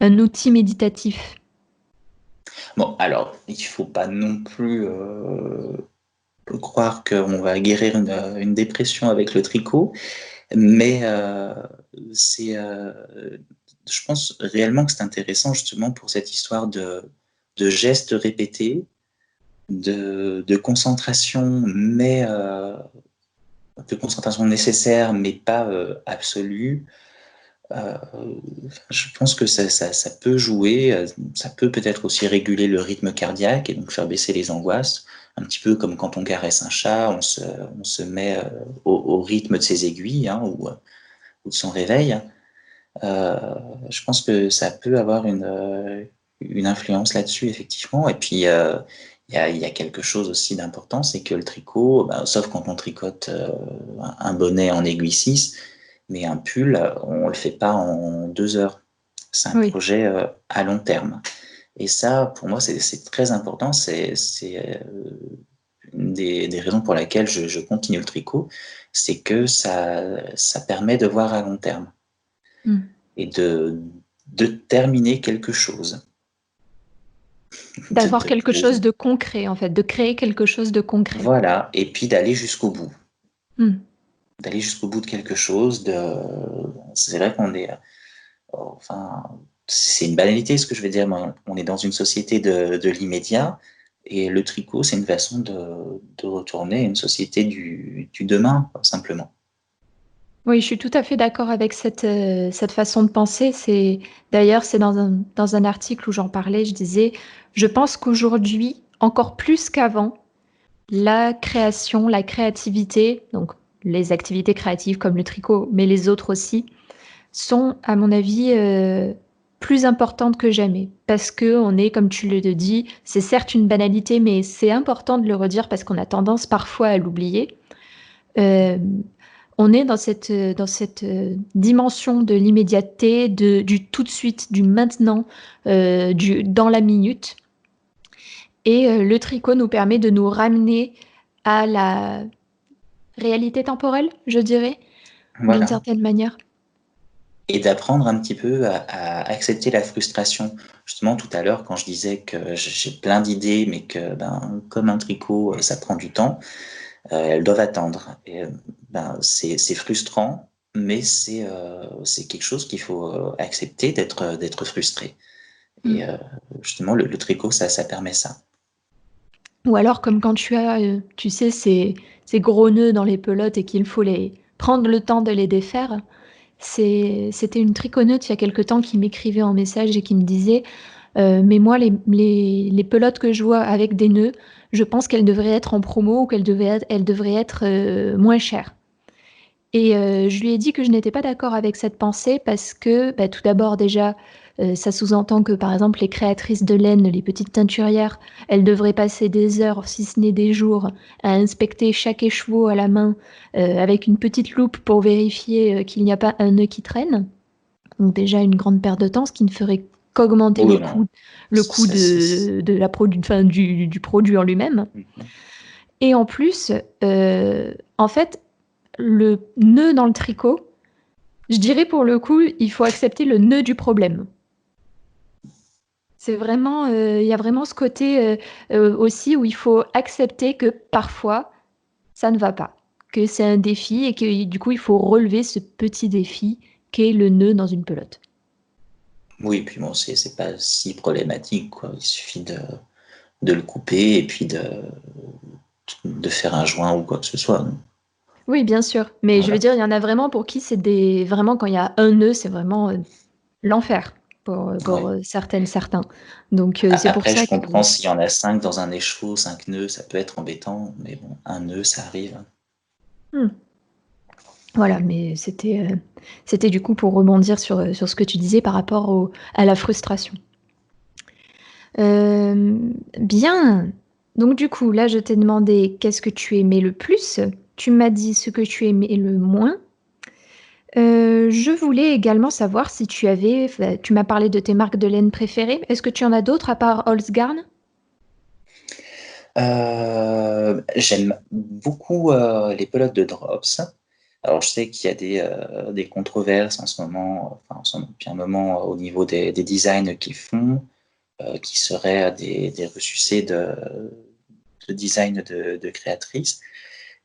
outil méditatif? Bon, alors, il faut pas non plus croire qu'on va guérir une dépression avec le tricot, mais je pense réellement que c'est intéressant justement pour cette histoire de gestes répétés, de concentration, mais de concentration nécessaire, mais pas absolue. Euh, je pense que ça peut jouer, ça peut peut-être aussi réguler le rythme cardiaque et donc faire baisser les angoisses, un petit peu comme quand on caresse un chat, on se met au rythme de ses aiguilles hein, ou de son réveil. Euh, je pense que ça peut avoir une influence là-dessus, effectivement. Et puis, il y a quelque chose aussi d'important, c'est que le tricot, ben, sauf quand on tricote un bonnet en aiguille 6, mais un pull, on le fait pas en 2 heures. C'est un Oui, projet à long terme. Et ça, pour moi, c'est très important. C'est une des raisons pour laquelle je continue le tricot, c'est que ça permet de voir à long terme mm. et de terminer quelque chose. De- D'avoir de- quelque chose de- de concret, en fait, de créer quelque chose de concret. voilà, et puis d'aller jusqu'au bout. Mm. D'aller jusqu'au bout de quelque chose. C'est vrai qu'on est, enfin, c'est une banalité ce que je vais dire, mais on est dans une société de l'immédiat, et le tricot, c'est une façon de retourner à une société du demain, simplement. Oui, je suis tout à fait d'accord avec cette façon de penser. D'ailleurs, c'est dans un article où j'en parlais, je disais, je pense qu'aujourd'hui, encore plus qu'avant, la création, la créativité, donc les activités créatives comme le tricot, mais les autres aussi, sont, à mon avis, plus importantes que jamais. Parce que on est, comme tu le dis, c'est certes une banalité, mais c'est important de le redire parce qu'on a tendance parfois à l'oublier. Euh, on est dans cette dimension de l'immédiateté, du tout de suite, du maintenant, dans la minute. Et le tricot nous permet de nous ramener à la réalité temporelle, je dirais, d'une Voilà. certaine manière. Et d'apprendre un petit peu à accepter la frustration. Justement, tout à l'heure, quand je disais que j'ai plein d'idées, mais que, ben, comme un tricot, ça prend du temps, elles doivent attendre. Et, ben, c'est frustrant, mais c'est quelque chose qu'il faut accepter d'être frustré. Et Mm. justement, le tricot, ça permet ça. Ou alors, comme quand tu as, tu sais, ces gros nœuds dans les pelotes et qu'il faut prendre le temps de les défaire. C'était une triconeuse il y a quelque temps qui m'écrivait en message et qui me disait mais moi, les pelotes que je vois avec des nœuds, je pense qu'elles devraient être en promo ou elles devraient être moins chères. Et je lui ai dit que je n'étais pas d'accord avec cette pensée parce que, bah, tout d'abord, déjà, ça sous-entend que, par exemple, les créatrices de laine, les petites teinturières, elles devraient passer des heures, si ce n'est des jours, à inspecter chaque écheveau à la main avec une petite loupe pour vérifier qu'il n'y a pas un nœud qui traîne. Donc déjà une grande perte de temps, ce qui ne ferait qu'augmenter Oui, non. le coût enfin, du produit en lui-même. Mhm. Et en plus, en fait, le nœud dans le tricot, je dirais pour le coup, il faut accepter le nœud du problème. C'est vraiment, il y a vraiment ce côté aussi où il faut accepter que parfois, ça ne va pas. que c'est un défi et que du coup, il faut relever ce petit défi qu'est le nœud dans une pelote. Oui, puis bon, c'est pas si problématique, quoi. Il suffit de le couper et puis de faire un joint ou quoi que ce soit. Oui, bien sûr. Mais je veux Voilà. dire, il y en a vraiment pour qui c'est des... Vraiment, quand il y a un nœud, c'est vraiment l'enfer pour Ouais. certains. Donc, c'est pour Après, ça je que... comprends s'il y en a 5 dans un écheveau, 5 nœuds, ça peut être embêtant, mais bon, un nœud, ça arrive. Hmm. Voilà, mais c'était du coup pour rebondir sur ce que tu disais par rapport à la frustration. Bien. Donc du coup, là, je t'ai demandé qu'est-ce que tu aimais le plus. Tu m'as dit ce que tu aimais le moins. Je voulais également savoir si tu avais... enfin, tu m'as parlé de tes marques de laine préférées. Est-ce que tu en as d'autres à part Holzgarn? J'aime beaucoup les pelotes de Drops. Alors, je sais qu'il y a des controverses en ce moment, enfin, en ce moment, depuis un moment, au niveau des designs qu'ils font, qui seraient des ressucés de design de créatrices.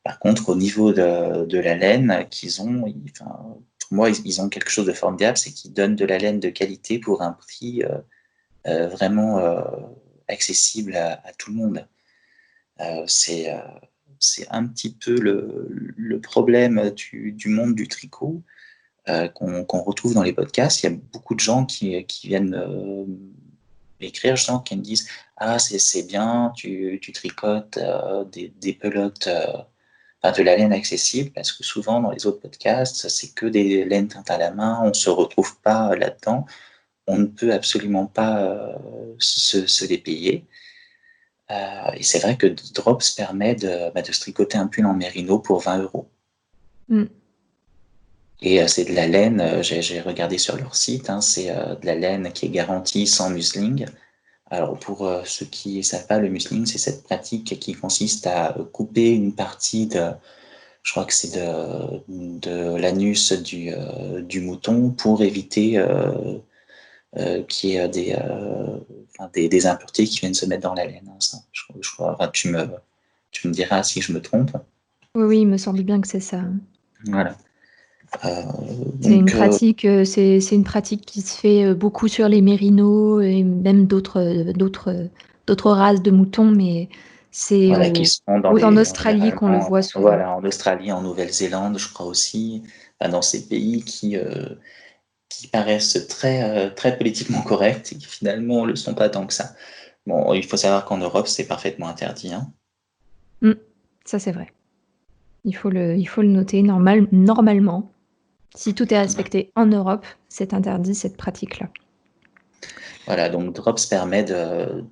Par contre, au niveau de la laine qu'ils ont, enfin, pour moi, ils ont quelque chose de formidable, c'est qu'ils donnent de la laine de qualité pour un prix vraiment accessible à tout le monde. Euh, c'est euh, c'est un petit peu le problème du monde du tricot qu'on retrouve dans les podcasts. Il y a beaucoup de gens qui viennent m'écrire, gens qui me disent ah, c'est bien, tu tricotes des pelotes, enfin, de la laine accessible, parce que souvent dans les autres podcasts, c'est que des laines teintes à la main, on ne se retrouve pas là-dedans, on ne peut absolument pas se les payer. Et c'est vrai que Drops permet de se tricoter un pull en mérino pour 20 €. Mm. Et c'est de la laine, j'ai regardé sur leur site, hein, c'est de la laine qui est garantie sans musling. Alors pour ceux qui ne savent pas, le musling, c'est cette pratique qui consiste à couper une partie je crois que c'est de l'anus du mouton pour éviter qu'il y ait enfin, des impuretés qui viennent se mettre dans la laine, hein, ça. Je crois, enfin, tu me diras si je me trompe. Oui, oui, il me semble bien que c'est ça. Voilà. Euh, C'est une donc, pratique, c'est une pratique qui se fait beaucoup sur les mérinos et même d'autres races de moutons, mais c'est voilà, qui sont en Australie qu'on le généralement, voit souvent. voilà, en Australie, en Nouvelle-Zélande, je crois aussi, enfin, dans ces pays qui paraissent très politiquement corrects et qui finalement ne le sont pas tant que ça. Bon, il faut savoir qu'en Europe, c'est parfaitement interdit, hein. Mm. Ça, c'est vrai. Il faut le noter normalement. Si tout est respecté en Europe, c'est interdit cette pratique-là. Voilà, donc Drops permet de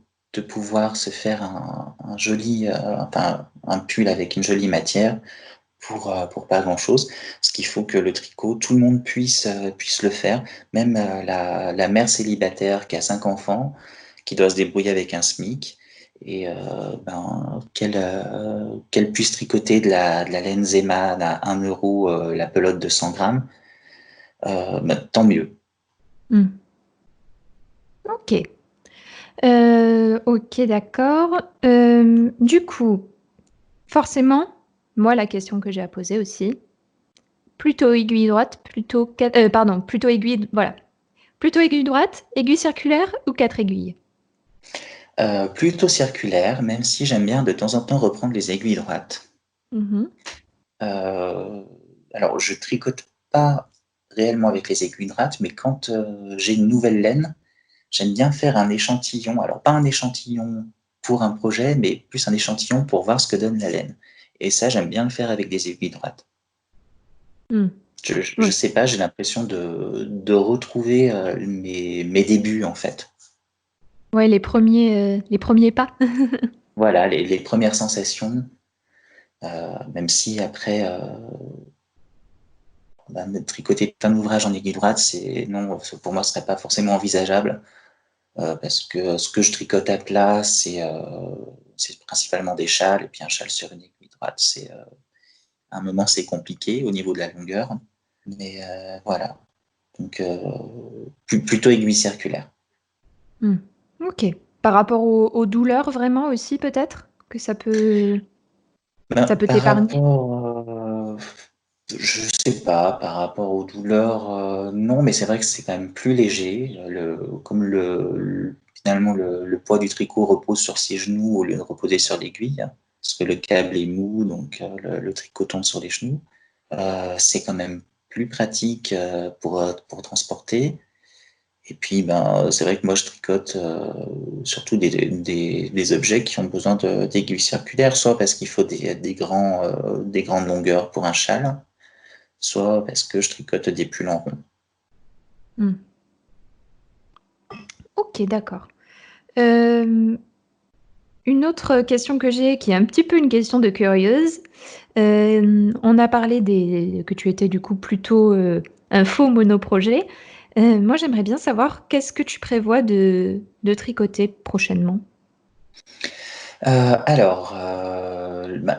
pouvoir se faire un joli, enfin, un pull avec une jolie matière pour pas grand-chose. Ce qu'il faut que le tricot, tout le monde puisse le faire. Même la mère célibataire qui a 5 enfants, qui doit se débrouiller avec un SMIC, et qu'elle puisse tricoter de la laine Zeman à 1 € la pelote de 100 grammes, tant mieux. Mm. Ok. Ok, d'accord. Du coup, forcément, moi, la question que j'ai à poser aussi, plutôt aiguille droite, plutôt aiguille, voilà. Plutôt aiguille droite, aiguille circulaire ou 4 aiguilles? Plutôt circulaire, même si j'aime bien de temps en temps reprendre les aiguilles droites. Mhm. Euh, alors, je tricote pas réellement avec les aiguilles droites, mais quand j'ai une nouvelle laine, j'aime bien faire un échantillon. Alors, pas un échantillon pour un projet, mais plus un échantillon pour voir ce que donne la laine. Et ça, j'aime bien le faire avec des aiguilles droites. Mm. Je Ouais. sais pas, j'ai l'impression de retrouver mes débuts, en fait. Ouais, les premiers pas. Voilà, les premières sensations, même si après, tricoter un ouvrage en aiguille droite, non, pour moi, ce serait pas forcément envisageable. Parce que ce que je tricote à plat, c'est principalement des châles, et puis un châle sur une aiguille droite, à un moment, c'est compliqué au niveau de la longueur, mais voilà. Donc, plutôt aiguille circulaire. Mm. Ok. Par rapport aux douleurs, vraiment aussi, peut-être? Que ça peut Ben, par t'épargner? je sais pas, par rapport aux douleurs, non, mais c'est vrai que c'est quand même plus léger. Comme finalement le poids du tricot repose sur ses genoux au lieu de reposer sur l'aiguille, hein, parce que le câble est mou, donc le tricot tombe sur les genoux. C'est quand même plus pratique pour transporter. Et puis, ben, c'est vrai que moi, je tricote surtout des objets qui ont besoin d'aiguilles circulaires, soit parce qu'il faut des grandes longueurs pour un châle, soit parce que je tricote des pulls en rond. Hmm. Ok, d'accord. Euh, une autre question que j'ai, qui est un petit peu une question de curieuse. On a parlé que tu étais du coup plutôt un faux monoprojet. Moi, j'aimerais bien savoir qu'est-ce que tu prévois de tricoter prochainement.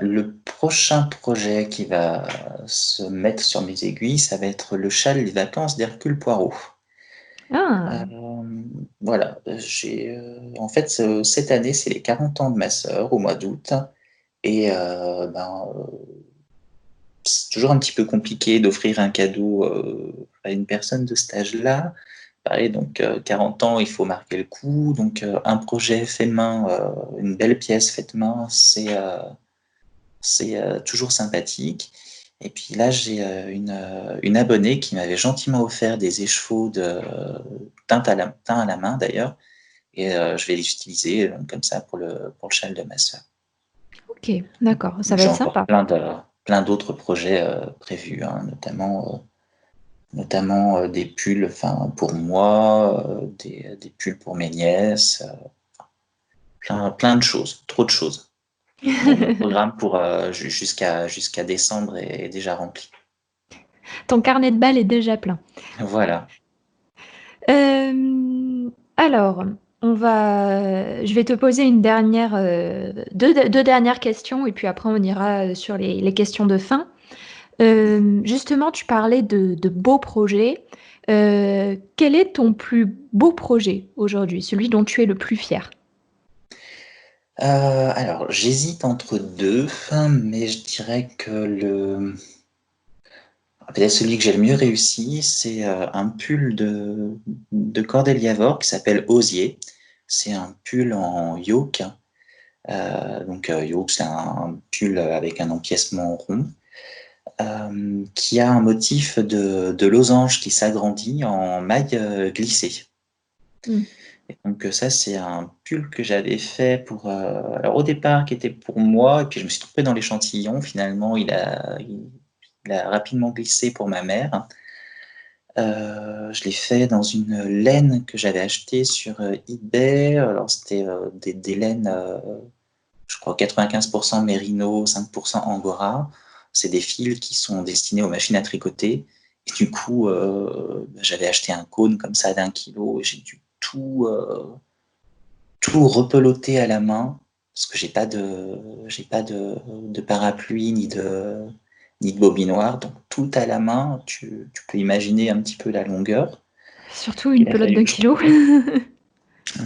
Le prochain projet qui va se mettre sur mes aiguilles, ça va être le châle des vacances d'Hercule Poirot. Ah, Euh, voilà, en fait, cette année, c'est les 40 ans de ma sœur au mois d'août. Et c'est toujours un petit peu compliqué d'offrir un cadeau à une personne de cet âge-là. Pareil, donc 40 ans, il faut marquer le coup. Donc un projet fait main, une belle pièce faite main, c'est toujours sympathique. Et puis là, j'ai une abonnée qui m'avait gentiment offert des écheveaux teint à la main d'ailleurs. Et je vais les utiliser comme ça pour le châle de ma sœur. ok, d'accord, ça va J'ai être encore sympa. plein d'autres projets prévus, hein, notamment des pulls, enfin pour moi, des pulls pour mes nièces, plein de choses, trop de choses. Mon programme pour jusqu'à décembre est déjà rempli. Ton carnet de balles est déjà plein. Voilà. Alors, je vais te poser deux dernières questions et puis après on ira sur les questions de fin. Justement, tu parlais de beaux projets. Quel est ton plus beau projet aujourd'hui, celui dont tu es le plus fier? Alors, j'hésite entre deux, mais je dirais que peut-être celui que j'ai le mieux réussi, c'est un pull de Cordélia Vore qui s'appelle Osier. C'est un pull en yoke. Yoke, c'est un pull avec un empiècement rond qui a un motif de losange qui s'agrandit en maille glissée. Hmm. Et donc ça, c'est un pull que j'avais fait alors au départ, qui était pour moi, et puis je me suis trompé dans l'échantillon. Finalement, il a rapidement glissé pour ma mère. Je l'ai fait dans une laine que j'avais achetée sur eBay. Alors, c'était des laines, je crois 95% mérino, 5% angora. C'est des fils qui sont destinés aux machines à tricoter. Et du coup, j'avais acheté un cône comme ça d'1 kilo et j'ai dû tout repeloter à la main parce que j'ai pas de parapluie ni de bobinoir. Donc, tout à la main, tu peux imaginer un petit peu la longueur. Surtout Il une a pelote fallu d'un que je kilo. trouve.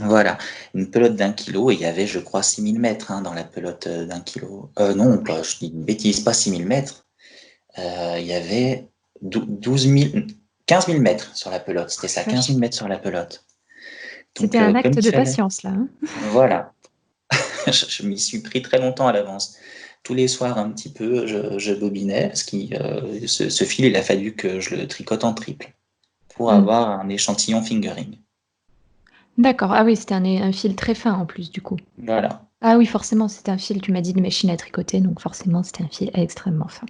Voilà, une pelote d'1 kilo, et il y avait, je crois, 6 000 mètres dans la pelote d'1 kilo. Non, pas, je dis une bêtise, pas 6 000 mètres. Il y avait 12 000, 15 000 mètres sur la pelote. Oh C'était la ça, 15 vache. 000 mètres sur la pelote. C'était Donc, un comme acte il de fallait, patience là, hein. voilà, je m'y suis pris très longtemps à l'avance. Tous les soirs, un petit peu, je bobinais, parce que ce fil, il a fallu que je le tricote en triple pour Hmm. avoir un échantillon fingering. D'accord. Ah oui, c'était un fil très fin en plus du coup. Voilà. Ah oui, forcément, c'était un fil, tu m'as dit de machine à tricoter, donc forcément, c'était un fil extrêmement fin.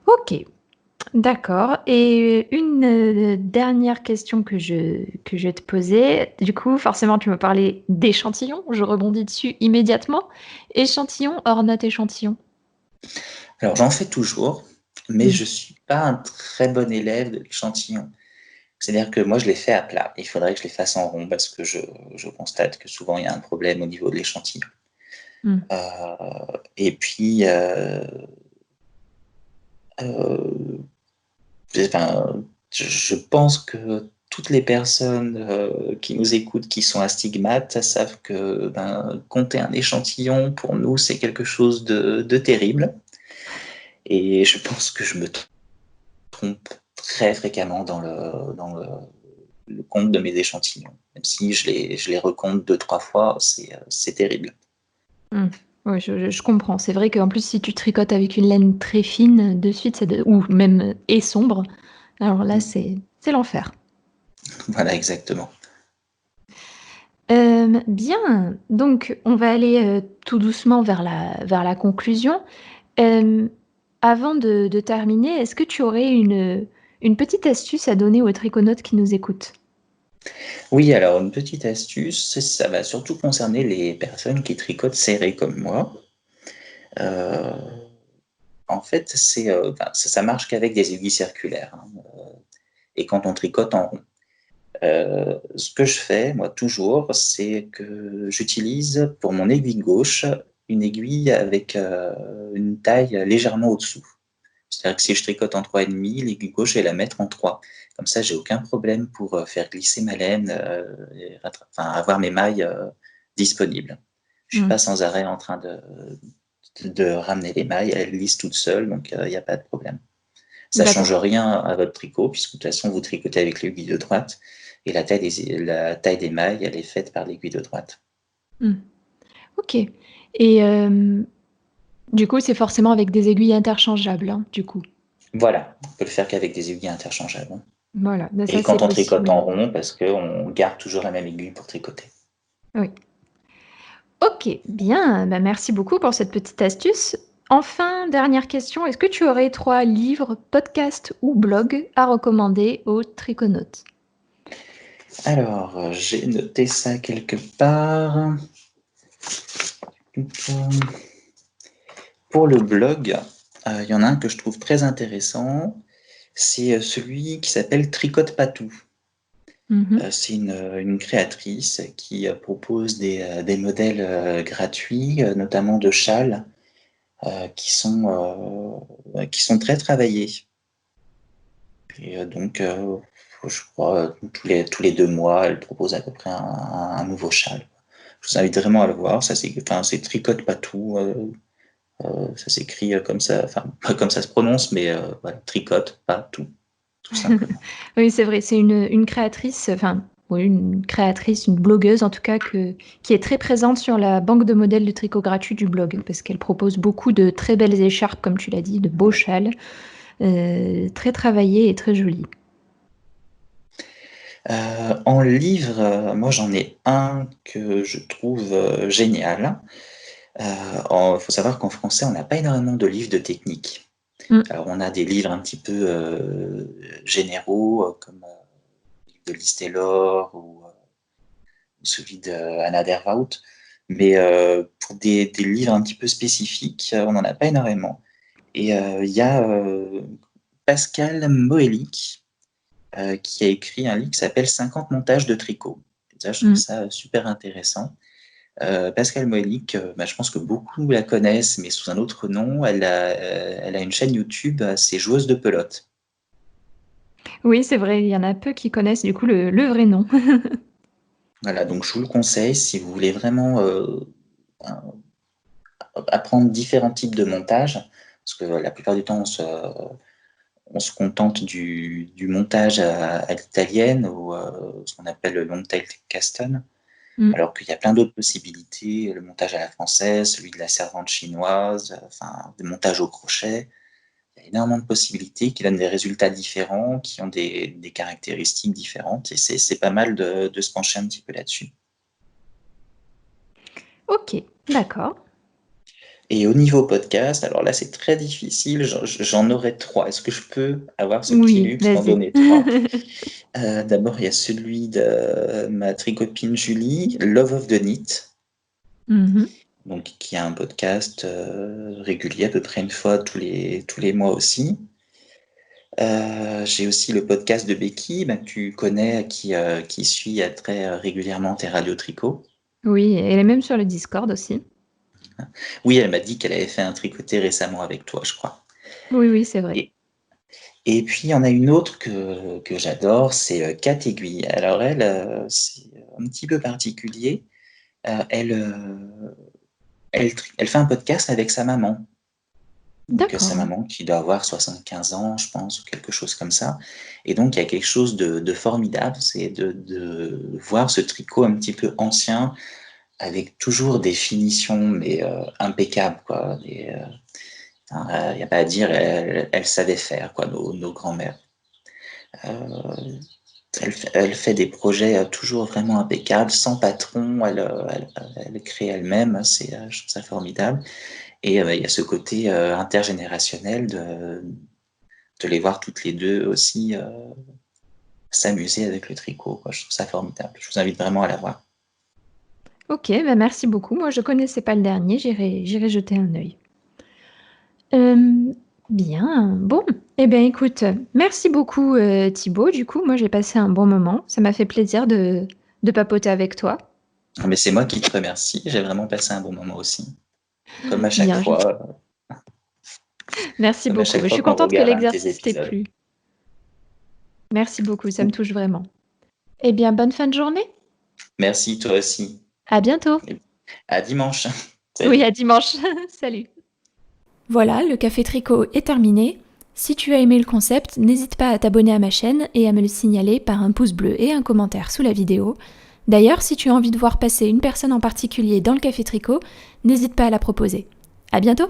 Ok, d'accord. Et une dernière question que je vais te poser. Du coup, forcément, tu me parlais d'échantillons. Je rebondis dessus immédiatement. Échantillon hors note échantillon. Alors, j'en fais toujours, mais Hmm. je suis pas un très bon élève de l'échantillon. C'est-à-dire que moi, je les fais à plat. Il faudrait que je les fasse en rond parce que je constate que souvent, il y a un problème au niveau de l'échantillon. Hmm. Et puis, euh, enfin, je pense que toutes les personnes qui nous écoutent, qui sont astigmates, savent que compter un échantillon, pour nous, c'est quelque chose de terrible. Et je pense que je me trompe très fréquemment le compte de mes échantillons. Même si je les recompte 2-3 fois, c'est terrible. Oui, je comprends. C'est vrai qu'en plus, si tu tricotes avec une laine très fine, de suite, ou même et sombre, alors là, c'est l'enfer. Voilà, exactement. Bien, donc on va aller tout doucement vers la conclusion. Euh, Avant de terminer, est-ce que tu aurais une petite astuce à donner aux triconautes qui nous écoutent? Oui, alors une petite astuce, ça va surtout concerner les personnes qui tricotent serré comme moi. Euh, En fait, ça marche qu'avec des aiguilles circulaires, hein, et quand on tricote en rond. Ce que je fais, moi, toujours, c'est que j'utilise pour mon aiguille gauche une aiguille avec une taille légèrement au-dessous. C'est-à-dire que si je tricote en 3,5, l'aiguille gauche, je vais la mettre en 3. Comme ça, j'ai aucun problème pour faire glisser ma laine, avoir mes mailles disponibles. Je suis Hmm. pas sans arrêt en train de ramener les mailles, elles glissent toutes seules, donc il n'y a pas de problème. Ça change D'accord. rien à votre tricot, puisque de toute façon, vous tricotez avec l'aiguille de droite, et la taille des mailles, elle est faite par l'aiguille de droite. Hmm. Ok. Et du coup, c'est forcément avec des aiguilles interchangeables, hein, du coup. Voilà, on peut le faire qu'avec des aiguilles interchangeables. Voilà, ça Et c'est quand on tricote possible. en rond, parce qu'on garde toujours la même aiguille pour tricoter. Oui. Ok, bien. Bah, merci beaucoup pour cette petite astuce. Enfin, dernière question, est-ce que tu aurais 3 livres, podcasts ou blogs à recommander aux triconautes? Alors, j'ai noté ça quelque part. Pour le blog, il y en a un que je trouve très intéressant. C'est celui qui s'appelle Tricote Patou. Mhm. C'est une créatrice qui propose des modèles gratuits, notamment de châles, qui sont très travaillés. Et donc, je crois, tous les 2 mois, elle propose à peu près un nouveau châle. Je vous invite vraiment à le voir. C'est Tricote Patou. Ça s'écrit comme ça, enfin, pas comme ça se prononce, mais voilà, Tricote Patou, tout simplement. Oui, c'est vrai, c'est une créatrice, enfin, oui, une créatrice, une blogueuse en tout cas, qui est très présente sur la banque de modèles de tricot gratuit du blog, parce qu'elle propose beaucoup de très belles écharpes, comme tu l'as dit, de beaux châles, très travaillés et très jolis. En livre, moi j'en ai un que je trouve génial. Il faut savoir qu'en français, on n'a pas énormément de livres de technique. Mm. Alors, on a des livres un petit peu généraux, comme de Liz Taylor ou celui d'Anna Derwout. Mais pour des livres un petit peu spécifiques, on n'en a pas énormément. Et il y a Pascal Moelic qui a écrit un livre qui s'appelle 50 montages de tricot. Ça, je trouve Mm. ça super intéressant. Pascal Moelic, je pense que beaucoup la connaissent, mais sous un autre nom. Elle a une chaîne YouTube, c'est Joueuse de pelote. Oui, c'est vrai, il y en a peu qui connaissent du coup le vrai nom. Voilà, donc je vous le conseille si vous voulez vraiment apprendre différents types de montages, parce que la plupart du temps, on se contente du montage à l'italienne ou ce qu'on appelle le long tail caston, Mm. alors qu'il y a plein d'autres possibilités, le montage à la française, celui de la servante chinoise, enfin, des montages au crochet. Il y a énormément de possibilités qui donnent des résultats différents, qui ont des caractéristiques différentes, et c'est pas mal de se pencher un petit peu là-dessus. Ok, d'accord. Et au niveau podcast, alors là, c'est très difficile, j'en aurais 3. Est-ce que je peux avoir ce petit Oui, luxe d'en vas-y. donner 3? D'abord, il y a celui de ma tricopine Julie, Love of the Knit, Mhm. donc, qui a un podcast régulier, à peu près une fois tous les mois aussi. J'ai aussi le podcast de Becky, que tu connais, qui suit très régulièrement tes radios tricot. Oui, elle est même sur le Discord aussi. Oui, elle m'a dit qu'elle avait fait un tricoté récemment avec toi, je crois. Oui, oui, c'est vrai. Et, et puis, il y en a une autre que j'adore, c'est Kat Aiguille. Alors, elle, c'est un petit peu particulier. Elle fait un podcast avec sa maman. Donc, sa D'accord. maman qui doit avoir 75 ans, je pense, ou quelque chose comme ça. Et donc, il y a quelque chose de formidable, c'est de voir ce tricot un petit peu ancien, avec toujours des finitions, mais impeccables, quoi. Il n'y a pas à dire, elle savait faire, quoi, nos grands-mères. Euh, elle fait des projets toujours vraiment impeccables, sans patron, elle crée elle-même, je trouve ça formidable. Et il y a ce côté intergénérationnel de les voir toutes les deux aussi s'amuser avec le tricot, quoi. Je trouve ça formidable. Je vous invite vraiment à la voir. Ok, bah merci beaucoup. Moi, je connaissais pas le dernier, j'irai jeter un œil. Bien, bon. Eh bien, écoute, merci beaucoup Thibaut. Du coup, moi, j'ai passé un bon moment. Ça m'a fait plaisir de papoter avec toi. Mais c'est moi qui te remercie. J'ai vraiment passé un bon moment aussi. Comme à chaque Bien, fois, merci comme à beaucoup. chaque Je fois suis qu'on contente que regarde un de tes l'exercice t'ait épisodes. plu. Merci beaucoup, ça me touche vraiment. Eh bien, bonne fin de journée. Merci, toi aussi. À bientôt. Et à dimanche. Oui, Salut. à dimanche. Salut. Voilà, le café tricot est terminé. Si tu as aimé le concept, n'hésite pas à t'abonner à ma chaîne et à me le signaler par un pouce bleu et un commentaire sous la vidéo. D'ailleurs, si tu as envie de voir passer une personne en particulier dans le café tricot, n'hésite pas à la proposer. À bientôt!